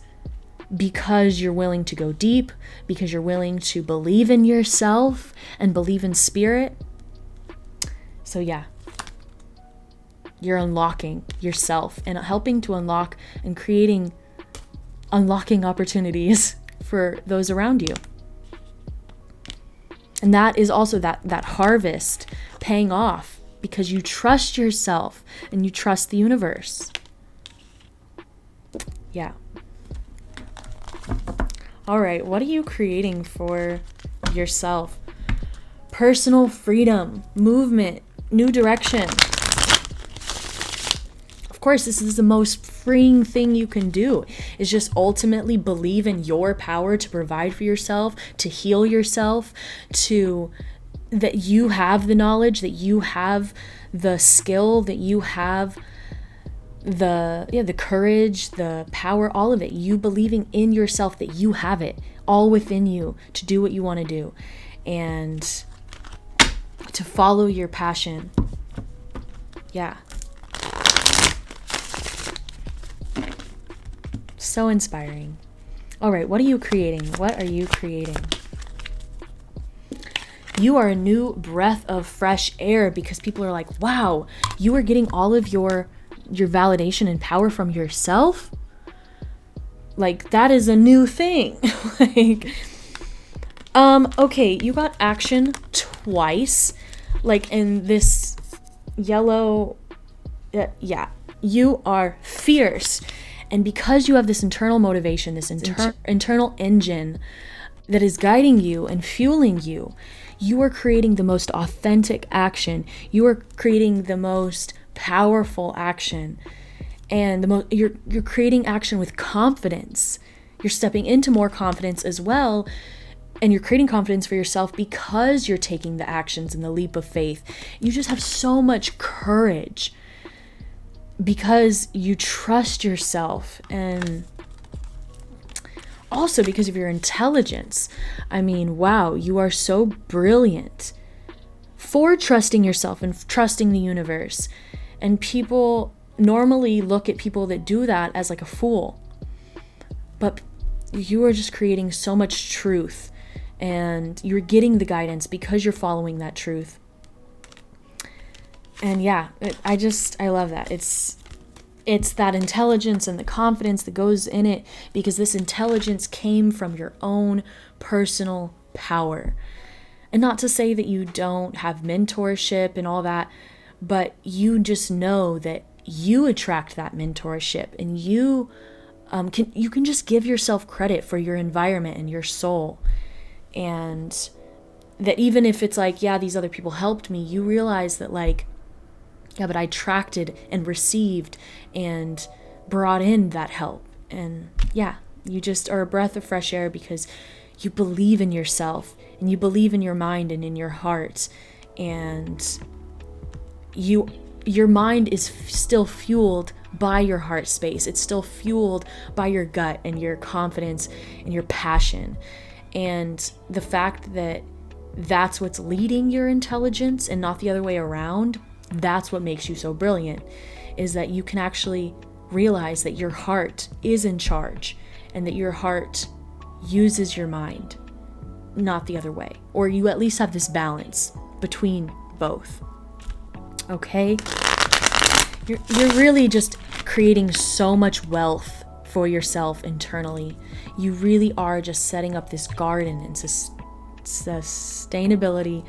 because you're willing to go deep, because you're willing to believe in yourself and believe in spirit. So yeah, you're unlocking yourself and helping to unlock and unlocking opportunities for those around you. And that is also that harvest paying off, because you trust yourself and you trust the universe. Yeah. All right, what are you creating for yourself? Personal freedom, movement, new direction. Of course, this is the most freeing thing you can do, is just ultimately believe in your power to provide for yourself, to heal yourself, that you have the knowledge, that you have the skill, that you have the courage, the power, all of it. You believing in yourself that you have it all within you to do what you want to do and to follow your passion. Yeah. So inspiring. All right, what are you creating? What are you creating? You are a new breath of fresh air, because people are like, wow, you are getting all of your validation and power from yourself. Like, that is a new thing. Okay, you got action twice, like in this yellow. Yeah, you are fierce, and because you have this internal motivation, this internal engine that is guiding you and fueling you, you are creating the most authentic action. You are creating the most powerful action, and you're creating action with confidence. You're stepping into more confidence as well, and you're creating confidence for yourself because you're taking the actions and the leap of faith. You just have so much courage because you trust yourself, and also because of your intelligence. I mean, wow, you are so brilliant for trusting yourself and trusting the universe. And people normally look at people that do that as like a fool. But you are just creating so much truth, and you're getting the guidance because you're following that truth. And yeah, I love that. It's that intelligence and the confidence that goes in it, because this intelligence came from your own personal power. And not to say that you don't have mentorship and all that, but you just know that you attract that mentorship, and you can just give yourself credit for your environment and your soul. And that even if it's like, yeah, these other people helped me, you realize that like, yeah, but I attracted and received and brought in that help. And yeah, you just are a breath of fresh air because you believe in yourself, and you believe in your mind and in your heart. And your mind is still fueled by your heart space. It's still fueled by your gut and your confidence and your passion. And the fact that that's what's leading your intelligence and not the other way around, that's what makes you so brilliant, is that you can actually realize that your heart is in charge, and that your heart uses your mind, not the other way. Or you at least have this balance between both. Okay? You're really just creating so much wealth for yourself internally. You really are just setting up this garden and sustainability.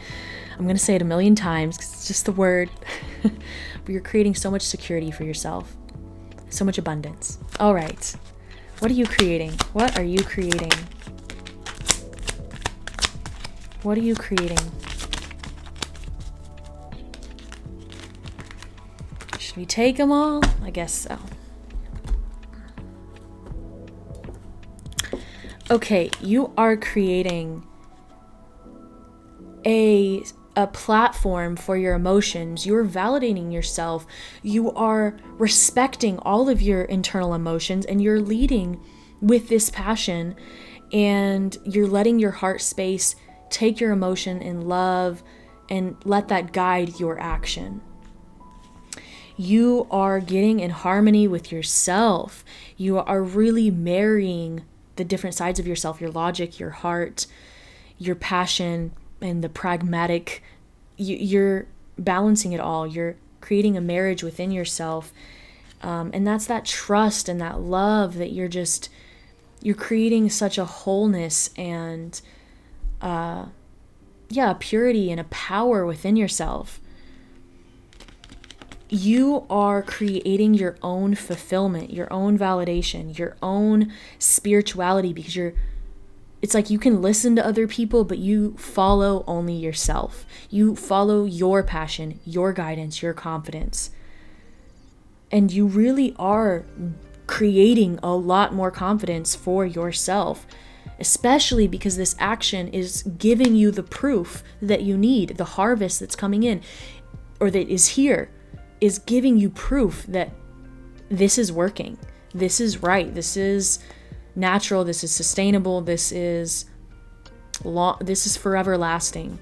I'm going to say it a million times because it's just the word. But you're creating so much security for yourself. So much abundance. All right. What are you creating? What are you creating? What are you creating? Should we take them all? I guess so. Okay, you are creating a a platform for your emotions. You're validating yourself. You are respecting all of your internal emotions, and you're leading with this passion, and you're letting your heart space take your emotion in love and let that guide your action. You are getting in harmony with yourself. You are really marrying the different sides of yourself, your logic, your heart, your passion, and the pragmatic. You're balancing it all. You're creating a marriage within yourself. And that's that trust and that love that you're creating such a wholeness and a purity and a power within yourself. You are creating your own fulfillment, your own validation, your own spirituality, because it's like you can listen to other people, but you follow only yourself. You follow your passion, your guidance, your confidence. And you really are creating a lot more confidence for yourself, especially because this action is giving you the proof that you need. The harvest that's coming in, or that is here, is giving you proof that this is working. This is right. This is natural. This is sustainable. This is forever lasting.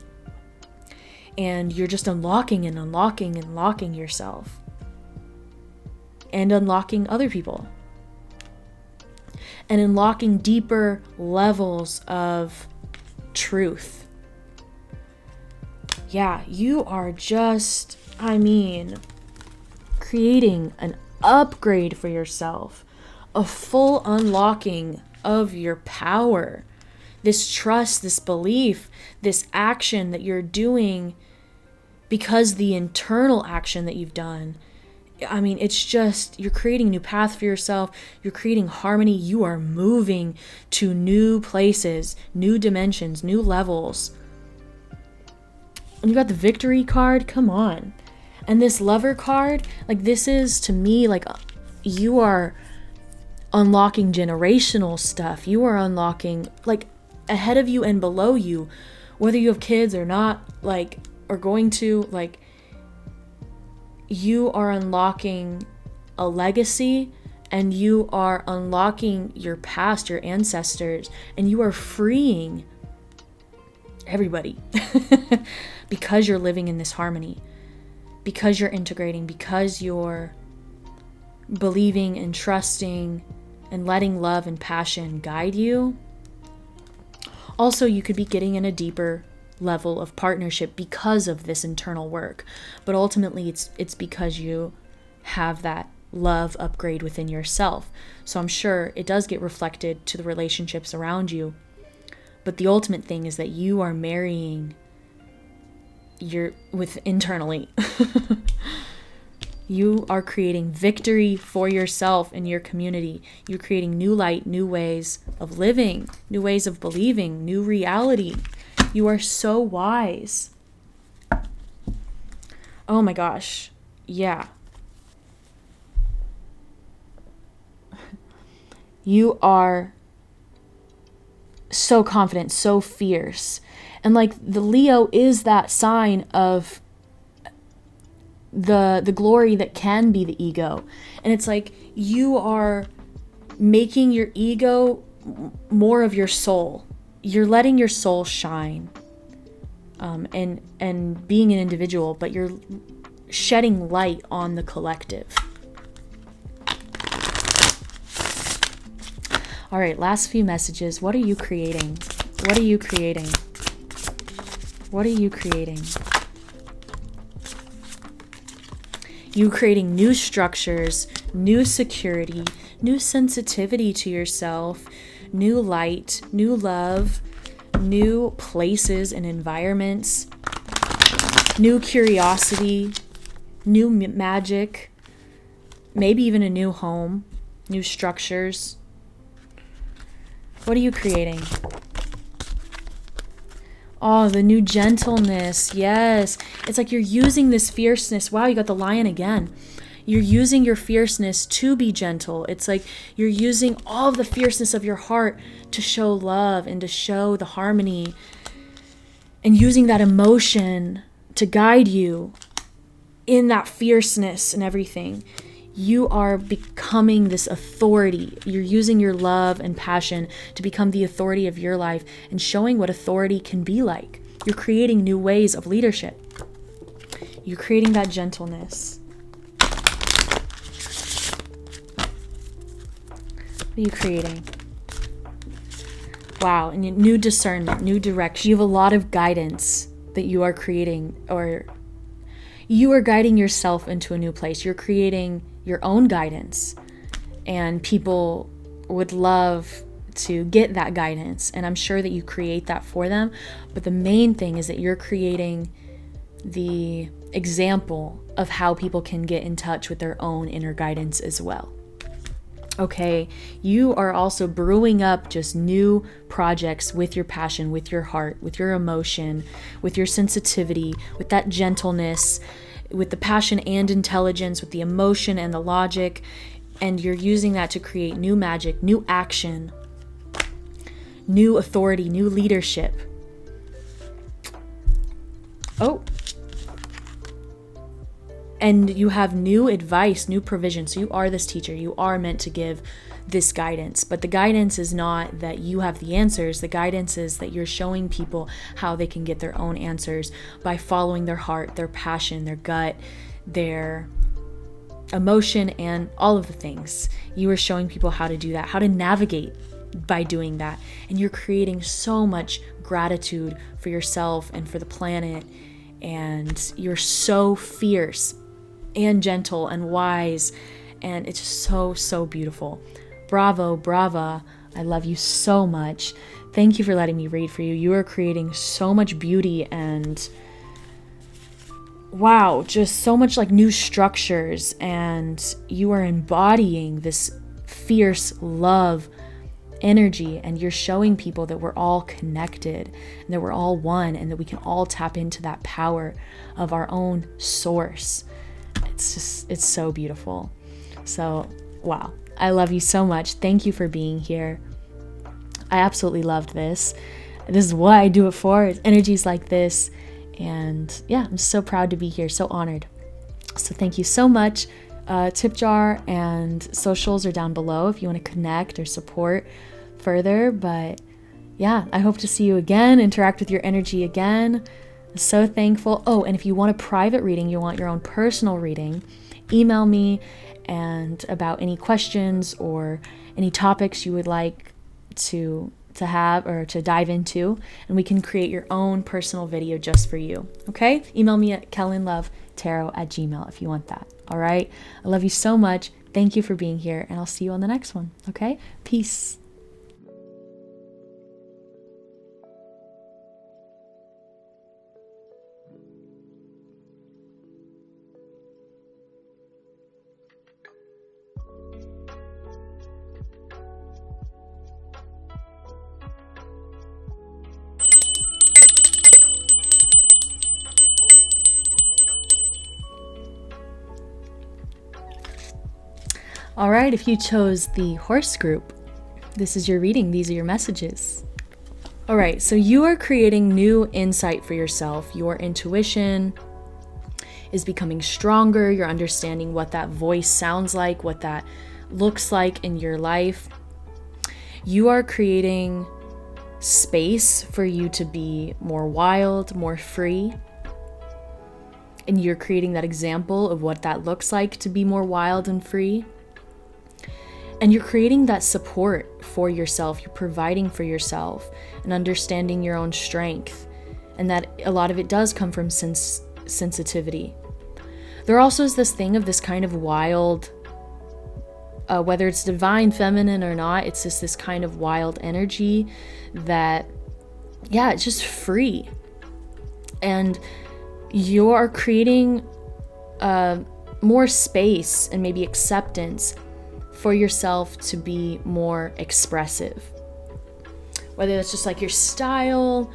And you're just unlocking and unlocking and unlocking yourself, and unlocking other people, and unlocking deeper levels of truth. Yeah, you are just, creating an upgrade for yourself, a full unlocking of your power, this trust, this belief, this action that you're doing because the internal action that you've done. It's just, you're creating a new path for yourself. You're creating harmony. You are moving to new places, new dimensions, new levels. And you got the victory card. Come on. And this lover card, this is, to me, you are unlocking generational stuff. You are unlocking, ahead of you and below you, whether you have kids or not, or going to, you are unlocking a legacy, and you are unlocking your past, your ancestors, and you are freeing everybody because you're living in this harmony, because you're integrating, because you're believing and trusting and letting love and passion guide you. Also, you could be getting in a deeper level of partnership because of this internal work, but ultimately it's because you have that love upgrade within yourself. So I'm sure it does get reflected to the relationships around you, but the ultimate thing is that you are marrying internally. You are creating victory for yourself and your community. You're creating new light, new ways of living, new ways of believing, new reality. You are so wise. Oh my gosh. Yeah. You are so confident, so fierce. And the Leo is that sign of the glory that can be the ego. And it's you are making your ego more of your soul. You're letting your soul shine, and being an individual, but you're shedding light on the collective. All right, last few messages. What are you creating? What are you creating? What are you creating? You creating new structures, new security, new sensitivity to yourself, new light, new love, new places and environments, new curiosity, new magic, maybe even a new home, new structures. What are you creating? Oh, the new gentleness. Yes. It's you're using this fierceness. Wow, you got the lion again. You're using your fierceness to be gentle. It's you're using all of the fierceness of your heart to show love and to show the harmony and using that emotion to guide you in that fierceness and everything. You are becoming this authority. You're using your love and passion to become the authority of your life and showing what authority can be like. You're creating new ways of leadership. You're creating that gentleness. What are you creating? Wow, and new discernment, new direction. You have a lot of guidance that you are creating, or you are guiding yourself into a new place. You're creating your own guidance, and people would love to get that guidance, and I'm sure that you create that for them. But the main thing is that you're creating the example of how people can get in touch with their own inner guidance as well. Okay, you are also brewing up just new projects with your passion, with your heart, with your emotion, with your sensitivity, with that gentleness, with the passion and intelligence, with the emotion and the logic, and you're using that to create new magic, new action, new authority, new leadership. Oh. And you have new advice, new provision. So you are this teacher. You are meant to give this guidance. But the guidance is not that you have the answers. The guidance is that you're showing people how they can get their own answers by following their heart, their passion, their gut, their emotion, and all of the things. You are showing people how to do that, how to navigate by doing that. And you're creating so much gratitude for yourself and for the planet. And you're so fierce and gentle and wise, and it's just so beautiful. Bravo, brava. I love you so much. Thank you for letting me read for you. You are creating so much beauty and wow, just so much like new structures, and you are embodying this fierce love energy, and you're showing people that we're all connected and that we're all one, and that we can all tap into that power of our own source. It's so beautiful. So, wow. I love you so much. Thank you for being here. I absolutely loved this. This is what I do it for. It's energies like this. And yeah, I'm so proud to be here. So honored. So thank you so much. Tip jar and socials are down below if you want to connect or support further. But yeah, I hope to see you again, interact with your energy again. I'm so thankful. Oh, and if you want a private reading, you want your own personal reading, email me and about any questions or any topics you would like to have or to dive into, and we can create your own personal video just for you. Okay? Email me at KellynLoveTarot@gmail.com if you want that. All right? I love you so much. Thank you for being here, and I'll see you on the next one. Okay? Peace. All right, if you chose the horse group, this is your reading. These are your messages. All right, so you are creating new insight for yourself. Your intuition is becoming stronger. You're understanding what that voice sounds like, what that looks like in your life. You are creating space for you to be more wild, more free. And you're creating that example of what that looks like to be more wild and free. And you're creating that support for yourself. You're providing for yourself and understanding your own strength. And that a lot of it does come from sensitivity. There also is this thing of this kind of wild, whether it's divine feminine or not, it's just this kind of wild energy that, yeah, it's just free. And you are creating more space and maybe acceptance for yourself to be more expressive. Whether that's just like your style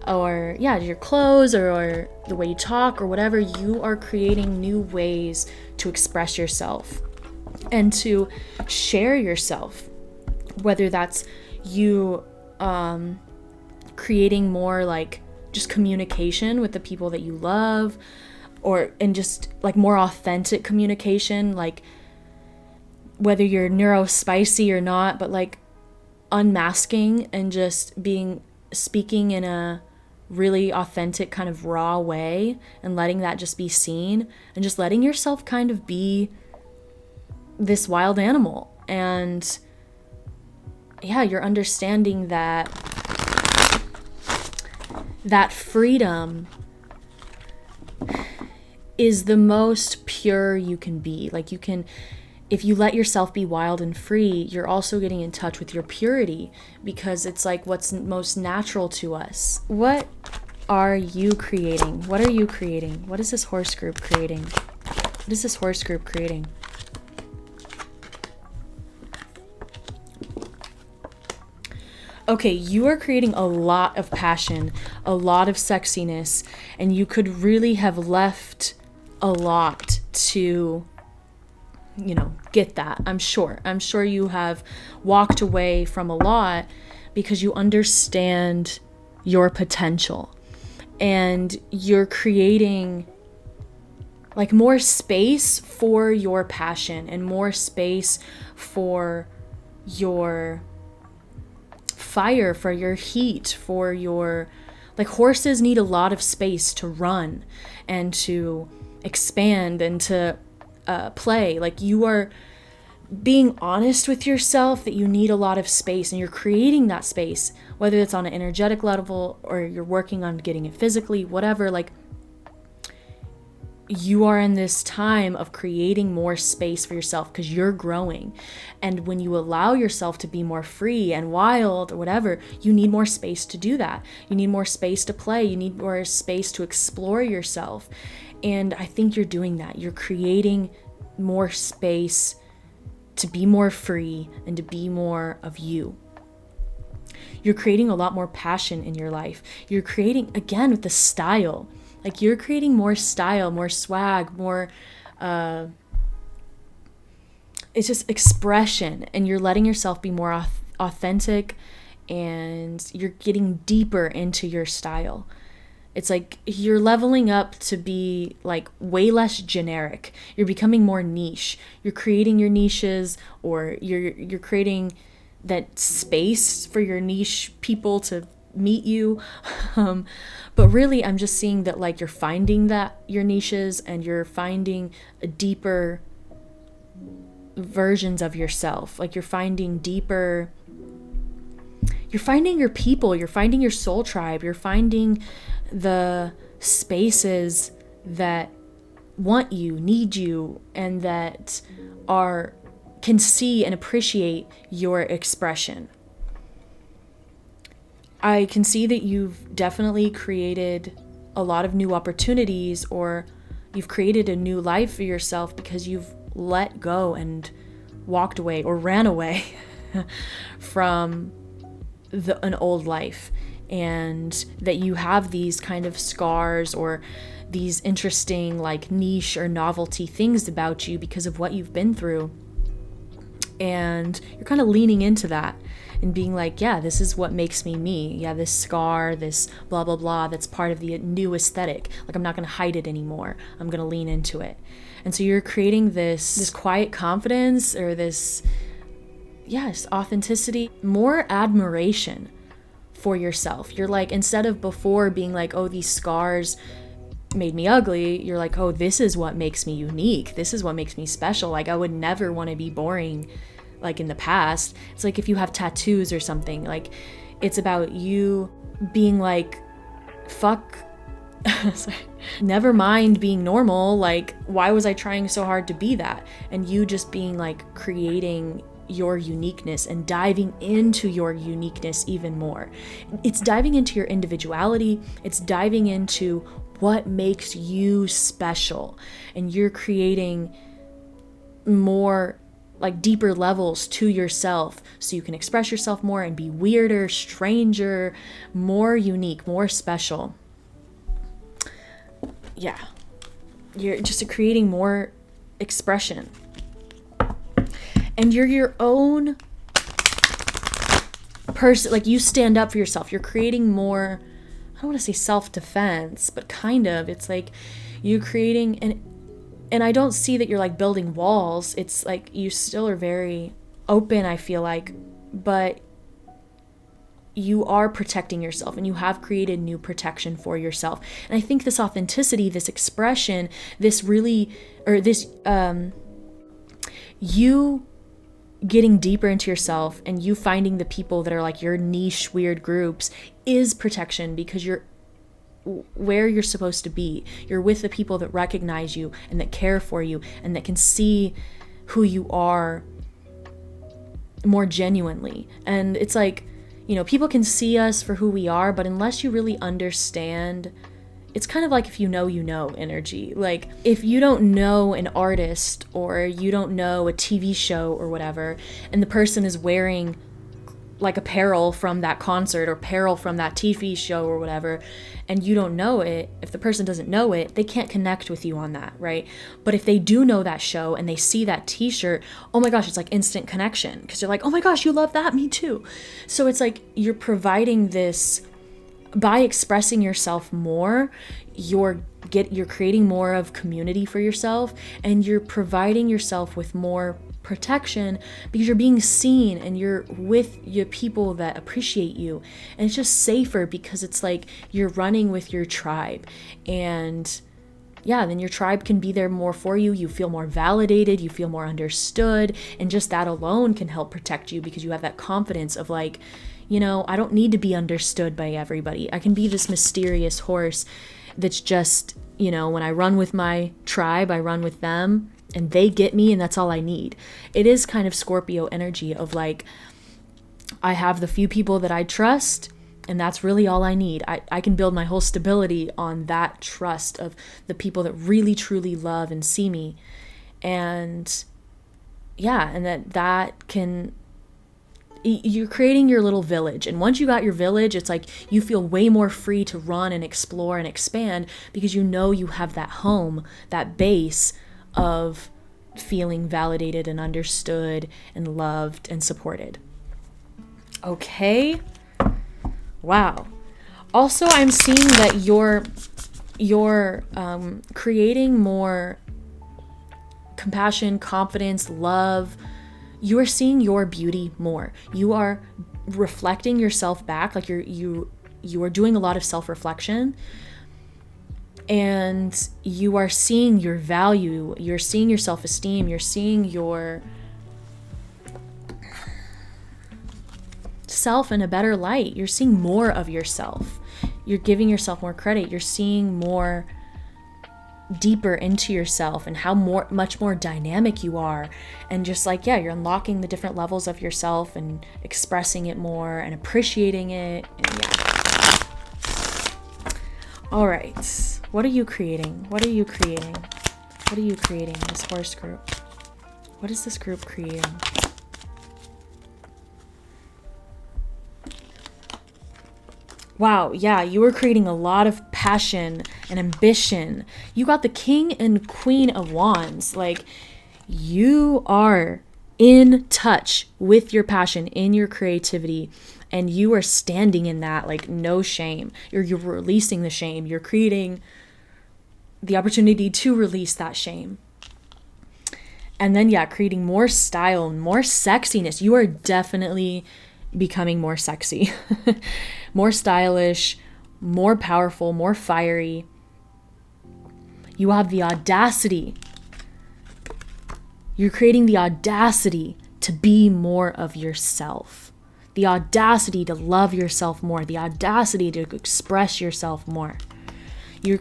or your clothes or the way you talk or whatever, you are creating new ways to express yourself and to share yourself. Whether that's you creating more like just communication with the people that you love, and just like more authentic communication, like whether you're neurospicy or not, but like unmasking and just speaking in a really authentic kind of raw way and letting that just be seen and just letting yourself kind of be this wild animal. And yeah, you're understanding that freedom is the most pure you can be. Like if you let yourself be wild and free, you're also getting in touch with your purity, because it's like what's most natural to us. What are you creating? What are you creating? What is this horse group creating? What is this horse group creating? Okay, you are creating a lot of passion, a lot of sexiness, and you could really have left a lot to, get that. I'm sure you have walked away from a lot because you understand your potential, and you're creating like more space for your passion and more space for your fire, for your heat, for your, like, horses need a lot of space to run and to expand and to play. Like, you are being honest with yourself that you need a lot of space, and you're creating that space, whether it's on an energetic level or you're working on getting it physically, whatever. Like, you are in this time of creating more space for yourself because you're growing. And when you allow yourself to be more free and wild or whatever, you need more space to do that. You need more space to play. You need more space to explore yourself. And I think you're doing that. You're creating more space to be more free and to be more of you. You're creating a lot more passion in your life. You're creating, again, with the style. Like, you're creating more style, more swag, more, it's just expression, and you're letting yourself be more authentic, and you're getting deeper into your style. It's like you're leveling up to be like way less generic. You're becoming more niche. You're creating your niches, or you're creating that space for your niche people to meet you. But really, I'm just seeing that, like, you're finding that your niches, and you're finding a deeper versions of yourself. Like, you're finding your people, you're finding your soul tribe, you're finding the spaces that want you, need you, and that can see and appreciate your expression. I can see that you've definitely created a lot of new opportunities, or you've created a new life for yourself because you've let go and walked away or ran away from an old life, and that you have these kind of scars or these interesting, like, niche or novelty things about you because of what you've been through. And you're kind of leaning into that and being like, yeah, this is what makes me me. Yeah, this scar, this blah, blah, blah, that's part of the new aesthetic. Like, I'm not going to hide it anymore. I'm going to lean into it. And so you're creating this quiet confidence, or this, yes, authenticity, more admiration for yourself. You're like, instead of before being like, oh, these scars made me ugly, you're like, oh, this is what makes me unique. This is what makes me special. Like, I would never want to be boring like in the past. It's like if you have tattoos or something, like, it's about you being like, fuck, never mind being normal. Like, why was I trying so hard to be that? And you just being like creating your uniqueness and diving into your uniqueness even more. It's diving into your individuality. It's diving into what makes you special. And you're creating more, like, deeper levels to yourself so you can express yourself more and be weirder, stranger, more unique, more special. Yeah. You're just creating more expression. And you're your own person. Like, you stand up for yourself. You're creating more I don't want to say self-defense, but kind of. It's like you creating and I don't see that you're like building walls. It's like you still are very open, I feel like, but you are protecting yourself and you have created new protection for yourself. And I think this authenticity, this expression, this really, or this, you getting deeper into yourself and you finding the people that are like your niche weird groups is protection, because you're where you're supposed to be. You're with the people that recognize you and that care for you and that can see who you are more genuinely. And it's like, you know, people can see us for who we are, but unless you really understand, it's kind of like if you know energy. Like if you don't know an artist or you don't know a TV show or whatever, and the person is wearing like apparel from that concert or apparel from that TV show or whatever, and you don't know it, if the person doesn't know it, they can't connect with you on that, right? But if they do know that show and they see that t-shirt, oh my gosh, it's like instant connection, because you're like, oh my gosh, you love that, me too. So it's like you're providing this, by expressing yourself more, you're creating more of community for yourself, and you're providing yourself with more protection because you're being seen and you're with your people that appreciate you. And it's just safer because it's like you're running with your tribe, and yeah, then your tribe can be there more for you. You feel more validated, you feel more understood, and just that alone can help protect you because you have that confidence of like, you know, I don't need to be understood by everybody. I can be this mysterious horse that's just, you know, when I run with my tribe, I run with them and they get me, and that's all I need. It is kind of Scorpio energy of like, I have the few people that I trust, and that's really all I need. I can build my whole stability on that trust of the people that really, truly love and see me. And yeah, and that can, you're creating your little village. And once you got your village, it's like you feel way more free to run and explore and expand because you know you have that home, that base of feeling validated and understood and loved and supported. Okay. Wow. Also, I'm seeing that you're creating more compassion, confidence, love. You are seeing your beauty more. You are reflecting yourself back, like you are doing a lot of self-reflection, and you are seeing your value, you're seeing your self-esteem, you're seeing your self in a better light. You're seeing more of yourself. You're giving yourself more credit. You're seeing more deeper into yourself and how much more dynamic you are, and just like, yeah, you're unlocking the different levels of yourself and expressing it more and appreciating it. And yeah. All right, what are you creating? What are you creating? What are you creating, this horse group? What is this group creating? Wow, yeah, you are creating a lot of passion and ambition. You got the King and Queen of Wands. Like, you are in touch with your passion, in your creativity, and you are standing in that, like, no shame. You're releasing the shame. You're creating the opportunity to release that shame. And then, yeah, creating more style and more sexiness. You are definitely becoming more sexy, more stylish, more powerful, more fiery. You have the audacity. You're creating the audacity to be more of yourself, the audacity to love yourself more, the audacity to express yourself more. You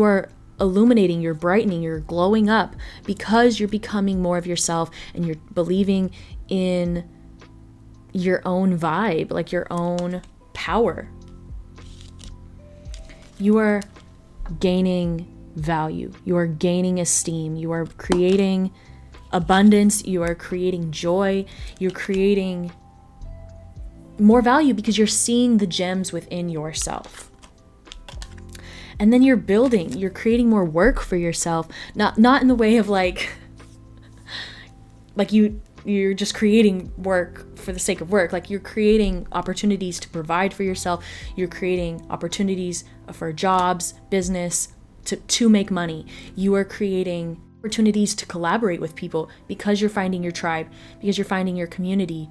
are illuminating, you're brightening, you're glowing up because you're becoming more of yourself, and you're believing in your own vibe, like your own power. You are gaining value. You are gaining esteem. You are creating abundance. You are creating joy. You're creating more value because you're seeing the gems within yourself. And then you're building, you're creating more work for yourself. Not in the way of like you're just creating work for the sake of work. Like, you're creating opportunities to provide for yourself. You're creating opportunities for jobs, business, to make money. You are creating opportunities to collaborate with people because you're finding your tribe, because you're finding your community.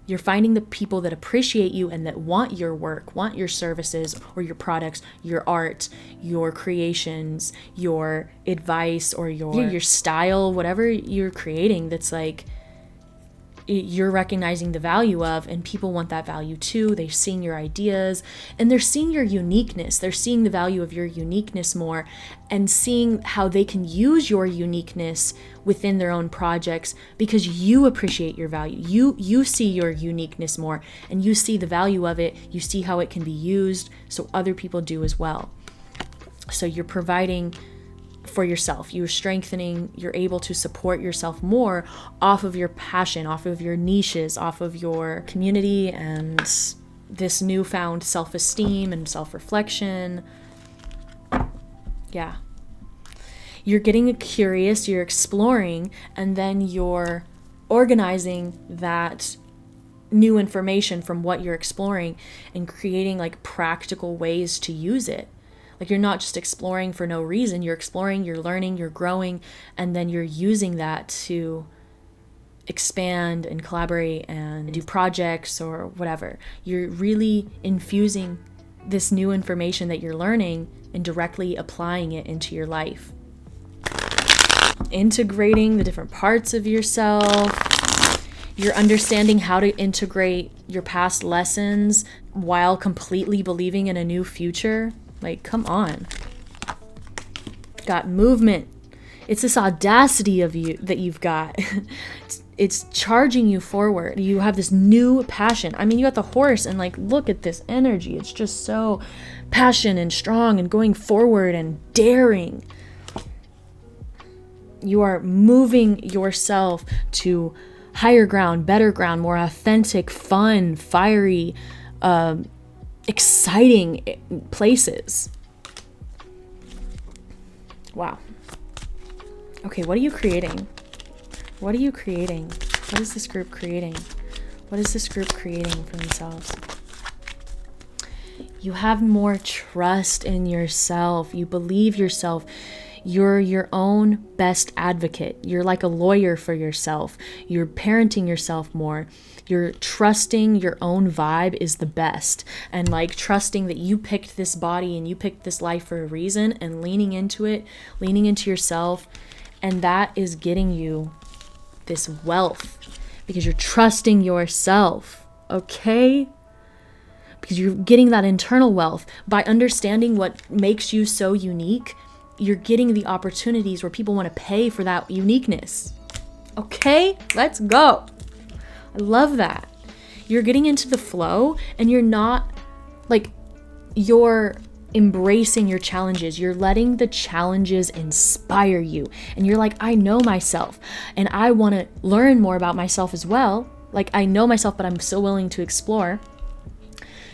You're finding the people that appreciate you and that want your work, want your services or your products, your art, your creations, your advice, or your style, whatever you're creating that's like you're recognizing the value of, and people want that value too. They're seeing your ideas and they're seeing your uniqueness. They're seeing the value of your uniqueness more and seeing how they can use your uniqueness within their own projects because you appreciate your value. You see your uniqueness more and you see the value of it. You see how it can be used, so other people do as well. So you're providing for yourself, you're strengthening, you're able to support yourself more off of your passion, off of your niches, off of your community and this newfound self-esteem and self-reflection. Yeah. You're getting curious, you're exploring, and then you're organizing that new information from what you're exploring and creating like practical ways to use it. Like, you're not just exploring for no reason. You're exploring, you're learning, you're growing, and then you're using that to expand and collaborate and do projects or whatever. You're really infusing this new information that you're learning and directly applying it into your life. Integrating the different parts of yourself. You're understanding how to integrate your past lessons while completely believing in a new future. Like, come on. Got movement. It's this audacity of you that you've got. It's charging you forward. You have this new passion. I mean, you got the horse and like, look at this energy. It's just so passionate and strong and going forward and daring. You are moving yourself to higher ground, better ground, more authentic, fun, fiery, exciting places. Wow. Okay, what are you creating? What are you creating? What is this group creating? What is this group creating for themselves? You have more trust in yourself. You believe yourself. You're your own best advocate. You're like a lawyer for yourself. You're parenting yourself more. You're trusting your own vibe is the best. And like trusting that you picked this body and you picked this life for a reason and leaning into it, leaning into yourself. And that is getting you this wealth because you're trusting yourself. Okay? Because you're getting that internal wealth by understanding what makes you so unique. You're getting the opportunities where people want to pay for that uniqueness. Okay, let's go. I love that. You're getting into the flow and you're not like, you're embracing your challenges. You're letting the challenges inspire you. And you're like, I know myself and I want to learn more about myself as well. Like, I know myself, but I'm still willing to explore.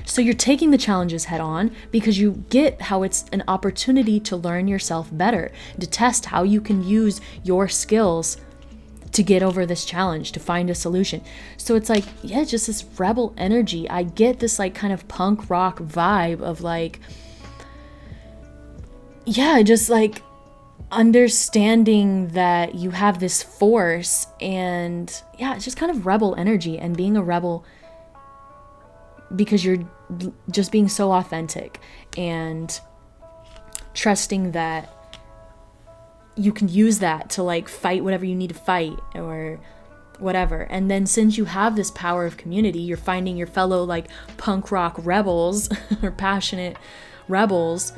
So you're taking the challenges head on because you get how it's an opportunity to learn yourself better, to test how you can use your skills to get over this challenge, to find a solution. So it's like, yeah, just this rebel energy. I get this like kind of punk rock vibe of like, yeah, just like understanding that you have this force and yeah, it's just kind of rebel energy and being a rebel because you're just being so authentic and trusting that you can use that to like fight whatever you need to fight or whatever. And then since you have this power of community, you're finding your fellow like punk rock rebels or passionate rebels.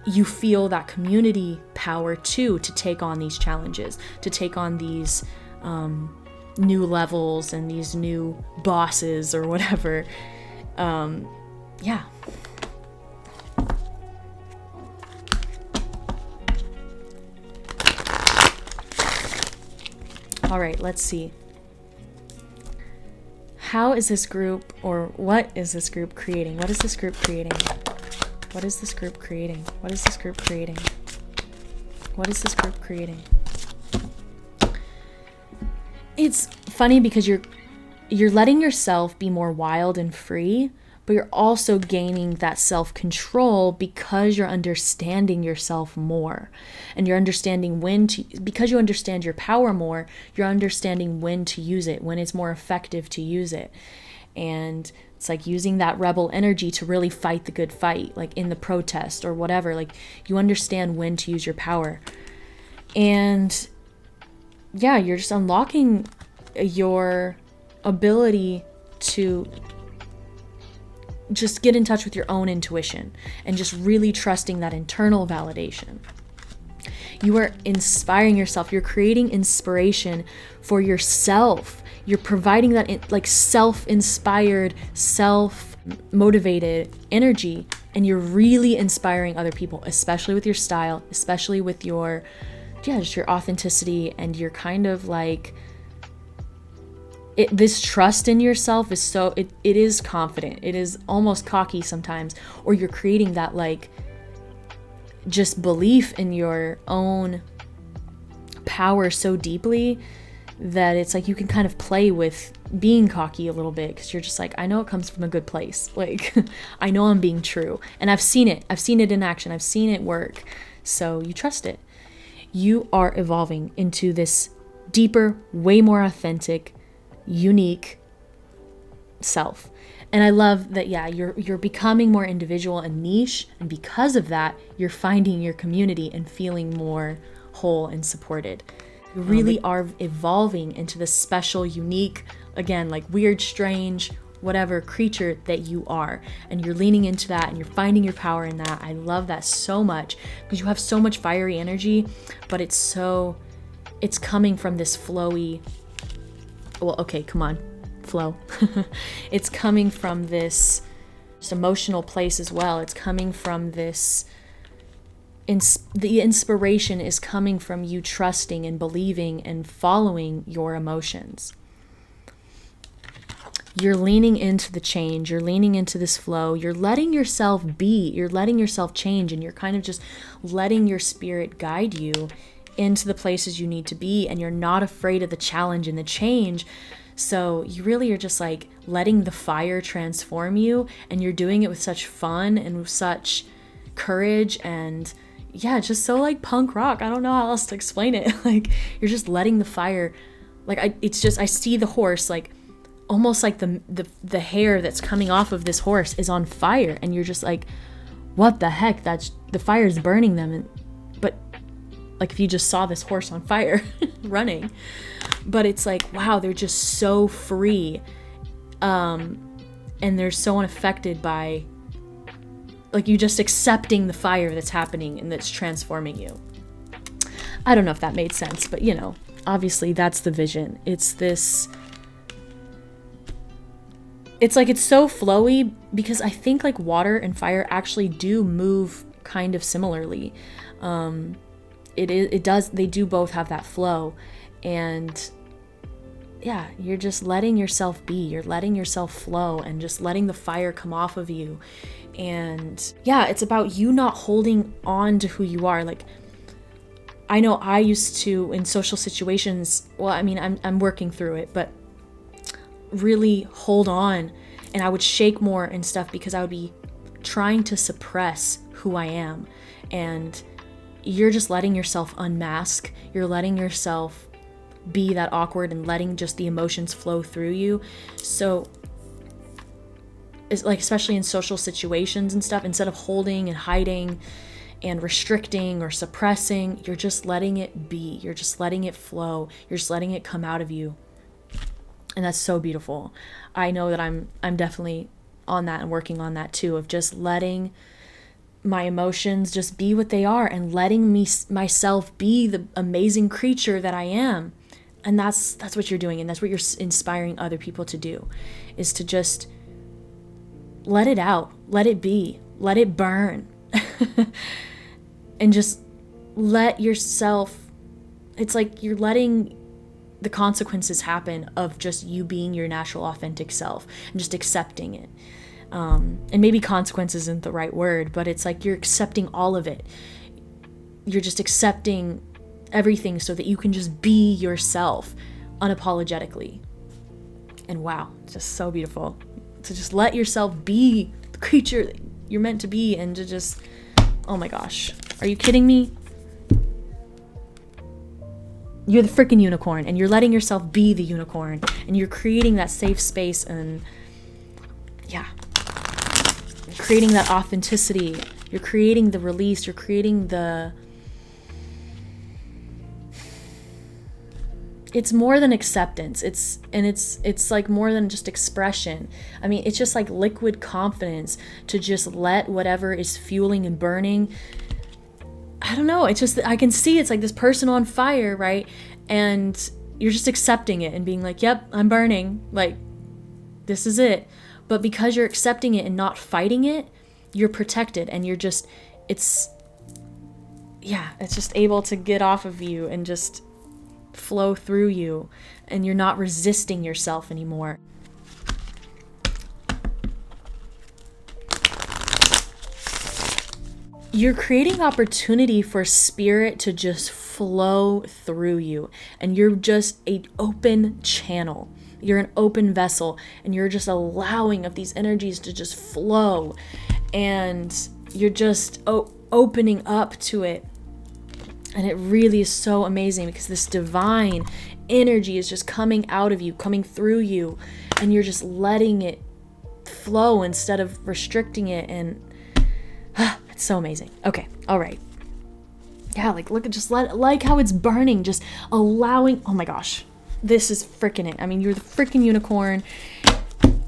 You feel that community power too to take on these challenges, to take on these new levels and these new bosses or whatever. Yeah. All right, let's see. How is this group, or what is this group creating? What is this group creating? What is this group creating? What is this group creating? What is this group creating? It's funny because you're you're letting yourself be more wild and free, but you're also gaining that self-control because you're understanding yourself more. And you're understanding because you understand your power more, you're understanding when to use it, when it's more effective to use it. And it's like using that rebel energy to really fight the good fight, like in the protest or whatever. Like, you understand when to use your power. And yeah, you're just unlocking your ability to just get in touch with your own intuition and just really trusting that internal validation. You are inspiring yourself. You're creating inspiration for yourself. You're providing that like self-inspired, self-motivated energy, and you're really inspiring other people, especially with your style, especially with your, just your authenticity, and your kind of like, this trust in yourself is so, it is confident. It is almost cocky sometimes, or you're creating that like just belief in your own power so deeply that it's like you can kind of play with being cocky a little bit, because you're just like, I know it comes from a good place. Like, I know I'm being true, and I've seen it in action. I've seen it work. So you trust it. You are evolving into this deeper, way more authentic, unique self. And I love that, you're becoming more individual and niche, and because of that, you're finding your community and feeling more whole and supported. You really are evolving into this special, unique, again, like weird, strange, whatever creature that you are. And you're leaning into that, and you're finding your power in that. I love that so much, because you have so much fiery energy, but it's coming from this flowy, flow. It's coming from this emotional place as well. It's coming from this, the inspiration is coming from you trusting and believing and following your emotions. You're leaning into the change. You're leaning into this flow. You're letting yourself be. You're letting yourself change, and you're kind of just letting your spirit guide you into the places you need to be, and you're not afraid of the challenge and the change. So you really are just like letting the fire transform you, and you're doing it with such fun and with such courage, and just so like punk rock. I don't know how else to explain it. Like, you're just letting the fire, like I see the horse, like almost like the hair that's coming off of this horse is on fire, and you're just like, what the heck? That's the fire's burning them. But like, if you just saw this horse on fire running, but it's like, wow, they're just so free, and they're so unaffected by, like, you just accepting the fire that's happening and that's transforming you. I don't know if that made sense, but obviously that's the vision. It's like, it's so flowy, because I think like water and fire actually do move kind of similarly. They do both have that flow, and you're just letting yourself be. You're letting yourself flow, and just letting the fire come off of you. And it's about you not holding on to who you are. Like, I know I used to, in social situations, I'm working through it, but really hold on, and I would shake more and stuff, because I would be trying to suppress who I am. And you're just letting yourself unmask. You're letting yourself be that awkward and letting just the emotions flow through you. So it's like, especially in social situations and stuff, instead of holding and hiding and restricting or suppressing, you're just letting it be. You're just letting it flow. You're just letting it come out of you. And that's so beautiful. I know that I'm definitely on that and working on that too, of just letting my emotions just be what they are, and letting myself be the amazing creature that I am. And that's what you're doing, and that's what you're inspiring other people to do, is to just let it out, let it be, let it burn, and just let yourself, it's like you're letting the consequences happen of just you being your natural, authentic self, and just accepting it. And maybe consequence isn't the right word, but it's like you're accepting all of it. You're just accepting everything so that you can just be yourself unapologetically. And wow, just so beautiful to just let yourself be the creature that you're meant to be, and to just, oh my gosh, are you kidding me? You're the freaking unicorn, and you're letting yourself be the unicorn, and you're creating that safe space, and yeah, you're creating that authenticity, you're creating the release, you're creating the, it's more than acceptance. It's like more than just expression. I mean, it's just like liquid confidence to just let whatever is fueling and burning. I don't know. It's just, I can see it's like this person on fire, right? And you're just accepting it and being like, yep, I'm burning. Like, this is it. But because you're accepting it and not fighting it, you're protected, and you're just, it's just able to get off of you and just flow through you, and you're not resisting yourself anymore. You're creating opportunity for spirit to just flow through you, and you're just an open channel. You're an open vessel, and you're just allowing of these energies to just flow, and you're just opening up to it. And it really is so amazing, because this divine energy is just coming out of you, coming through you, and you're just letting it flow instead of restricting it. And it's so amazing. Okay, all right. Yeah, like look at, just like how it's burning, just allowing, oh my gosh, this is freaking it. I mean, you're the freaking unicorn,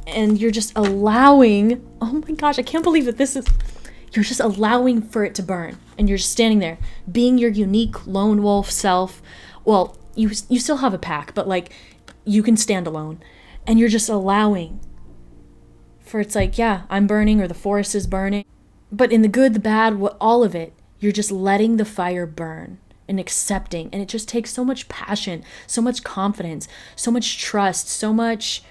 and you're just allowing, oh my gosh, I can't believe that this is, you're just allowing for it to burn, and you're just standing there being your unique lone wolf self. Well, you still have a pack, but like you can stand alone, and you're just allowing for, it's like, yeah, I'm burning, or the forest is burning, but in the good, the bad, all of it, you're just letting the fire burn and accepting. And it just takes so much passion, so much confidence, so much trust, so much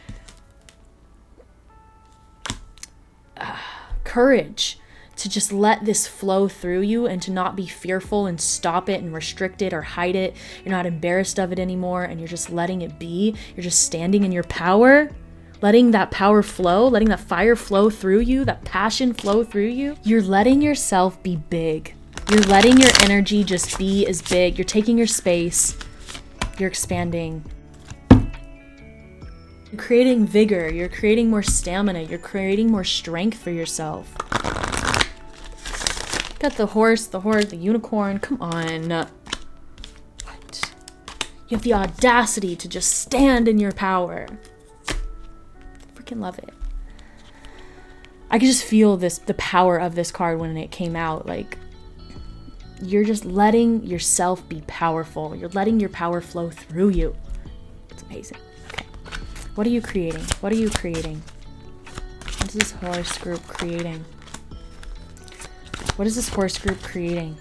courage to just let this flow through you, and to not be fearful and stop it and restrict it or hide it. You're not embarrassed of it anymore, and you're just letting it be. You're just standing in your power, letting that power flow, letting that fire flow through you, that passion flow through you. You're letting yourself be big. You're letting your energy just be as big. You're taking your space. You're expanding. You're creating vigor. You're creating more stamina. You're creating more strength for yourself. Got the horse, the unicorn. Come on. What? You have the audacity to just stand in your power. Freaking love it. I could just feel the power of this card when it came out. Like, you're just letting yourself be powerful. You're letting your power flow through you. It's amazing. Okay. What are you creating? What are you creating? What is this horse group creating? What is this horse group creating?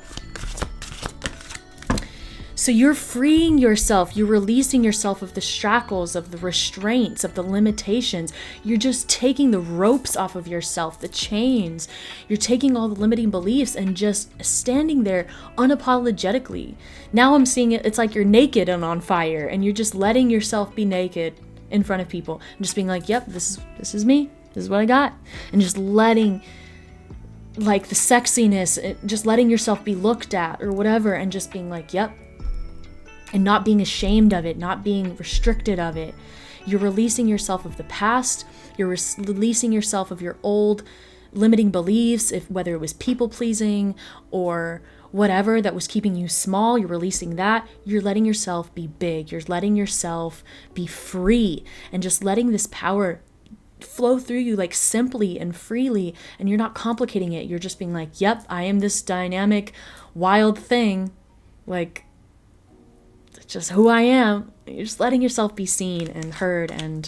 So you're freeing yourself. You're releasing yourself of the shackles, of the restraints, of the limitations. You're just taking the ropes off of yourself, the chains. You're taking all the limiting beliefs and just standing there unapologetically. Now I'm seeing it, it's like you're naked and on fire, and you're just letting yourself be naked in front of people and just being like, yep, this is me. This is what I got. And just letting, like, the sexiness, just letting yourself be looked at or whatever, and just being like, yep. And not being ashamed of it, not being restricted of it. You're releasing yourself of the past. You're releasing yourself of your old limiting beliefs, whether it was people pleasing or whatever that was keeping you small. You're releasing that. You're letting yourself be big. You're letting yourself be free, and just letting this power flow through you, like, simply and freely. And you're not complicating it. You're just being like, yep, I am this dynamic, wild thing. Like, just who I am. You're just letting yourself be seen and heard, and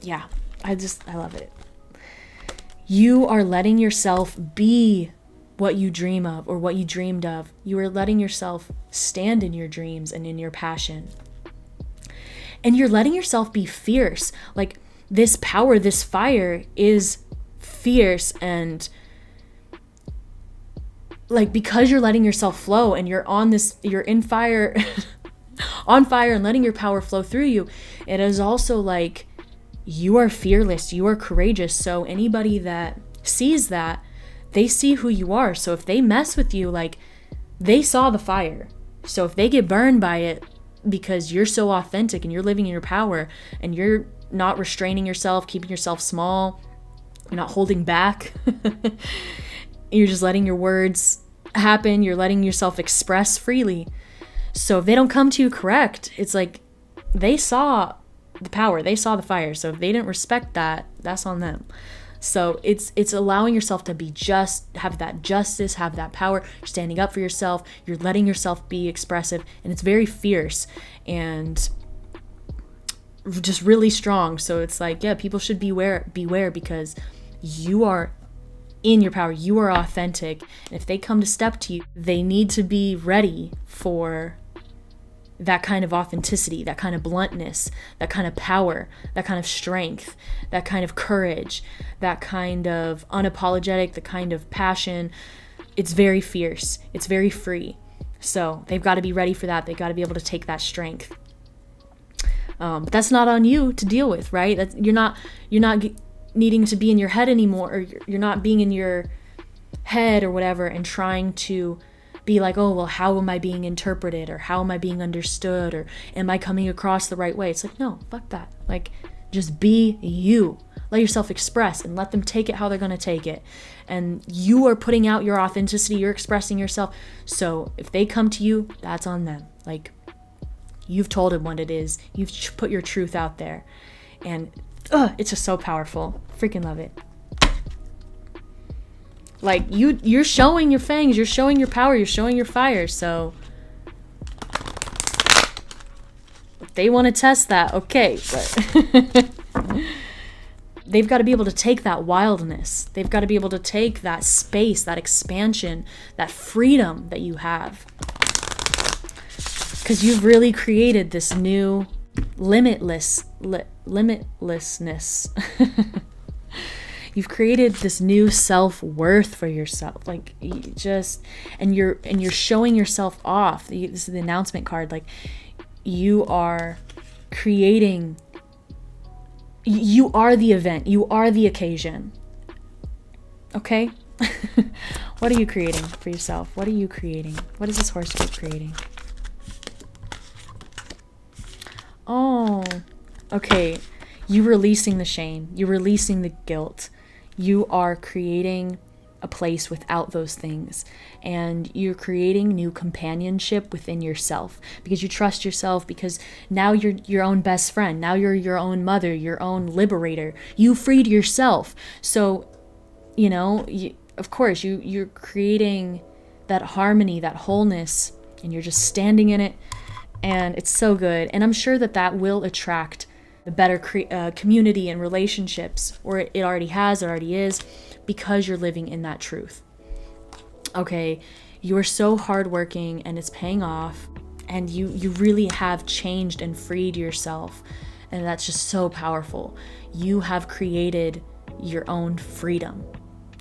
yeah, I love it. You are letting yourself be what you dream of, or what you dreamed of. You are letting yourself stand in your dreams and in your passion. And you're letting yourself be fierce. Like, this power, this fire is fierce, and like, because you're letting yourself flow, and you're in fire on fire and letting your power flow through you, it is also like you are fearless, you are courageous. So anybody that sees that, they see who you are. So if they mess with you, like, they saw the fire. So if they get burned by it because you're so authentic and you're living in your power and you're not restraining yourself, keeping yourself small, you're not holding back, you're just letting your words happen, you're letting yourself express freely. So if they don't come to you correct, it's like they saw the power, they saw the fire. So if they didn't respect that, that's on them. So it's allowing yourself to be just, have that justice, have that power, you're standing up for yourself, you're letting yourself be expressive, and it's very fierce and just really strong. So it's like, yeah, people should beware because you are in your power, you are authentic, and if they come to step to you, they need to be ready for that kind of authenticity, that kind of bluntness, that kind of power, that kind of strength, that kind of courage, that kind of unapologetic, the kind of passion. It's very fierce. It's very free. So they've got to be ready for that. They've got to be able to take that strength. But that's not on you to deal with, right? You're not needing to be in your head anymore, or you're not being in your head or whatever and trying to be like, oh, well, how am I being interpreted, or how am I being understood, or am I coming across the right way? It's like, no, fuck that. Like, just be you. Let yourself express and let them take it how they're going to take it. And you are putting out your authenticity, you're expressing yourself. So if they come to you, that's on them. Like, you've told them what it is. You've put your truth out there. And it's just so powerful. Freaking love it. Like, you're showing your fangs, you're showing your power, you're showing your fire. So if they want to test that, okay, but they've got to be able to take that wildness. They've got to be able to take that space, that expansion, that freedom that you have. Because you've really created this new limitlessness. You've created this new self-worth for yourself. Like, and you're showing yourself off. This is the announcement card. Like, you are creating, you are the event, you are the occasion. Okay? What are you creating for yourself? What are you creating? What is this horoscope creating? Oh, okay. You're releasing the shame. You're releasing the guilt. You are creating a place without those things. And you're creating new companionship within yourself because you trust yourself, because now you're your own best friend. Now you're your own mother, your own liberator. You freed yourself. So, of course, you're creating that harmony, that wholeness, and you're just standing in it. And it's so good. And I'm sure that will attract the better community and relationships, or it already has, it already is, because you're living in that truth. Okay, you are so hardworking and it's paying off, and you really have changed and freed yourself, and that's just so powerful. You have created your own freedom.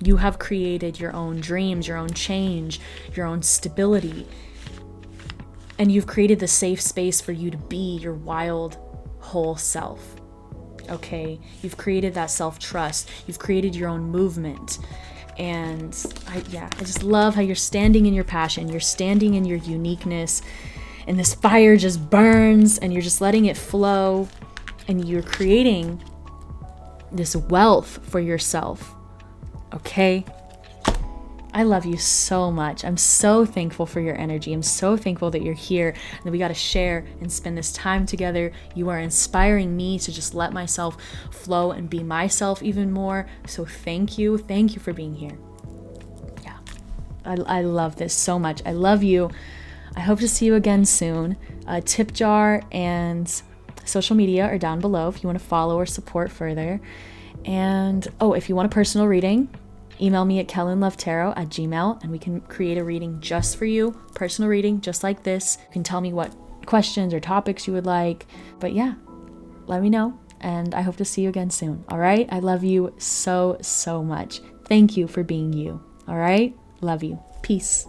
You have created your own dreams, your own change, your own stability, and you've created the safe space for you to be your wild, whole self. Okay, you've created that self-trust, you've created your own movement, and I just love how you're standing in your passion, you're standing in your uniqueness, and this fire just burns and you're just letting it flow, and you're creating this wealth for yourself. Okay, I love you so much. I'm so thankful for your energy. I'm so thankful that you're here and that we got to share and spend this time together. You are inspiring me to just let myself flow and be myself even more. So thank you. Thank you for being here. Yeah, I love this so much. I love you. I hope to see you again soon. Tip jar and social media are down below if you want to follow or support further. And if you want a personal reading, email me at KellynLoveTarot@gmail.com and we can create a reading just for you. Personal reading, just like this. You can tell me what questions or topics you would like. But yeah, let me know. And I hope to see you again soon. All right? I love you so, so much. Thank you for being you. All right? Love you. Peace.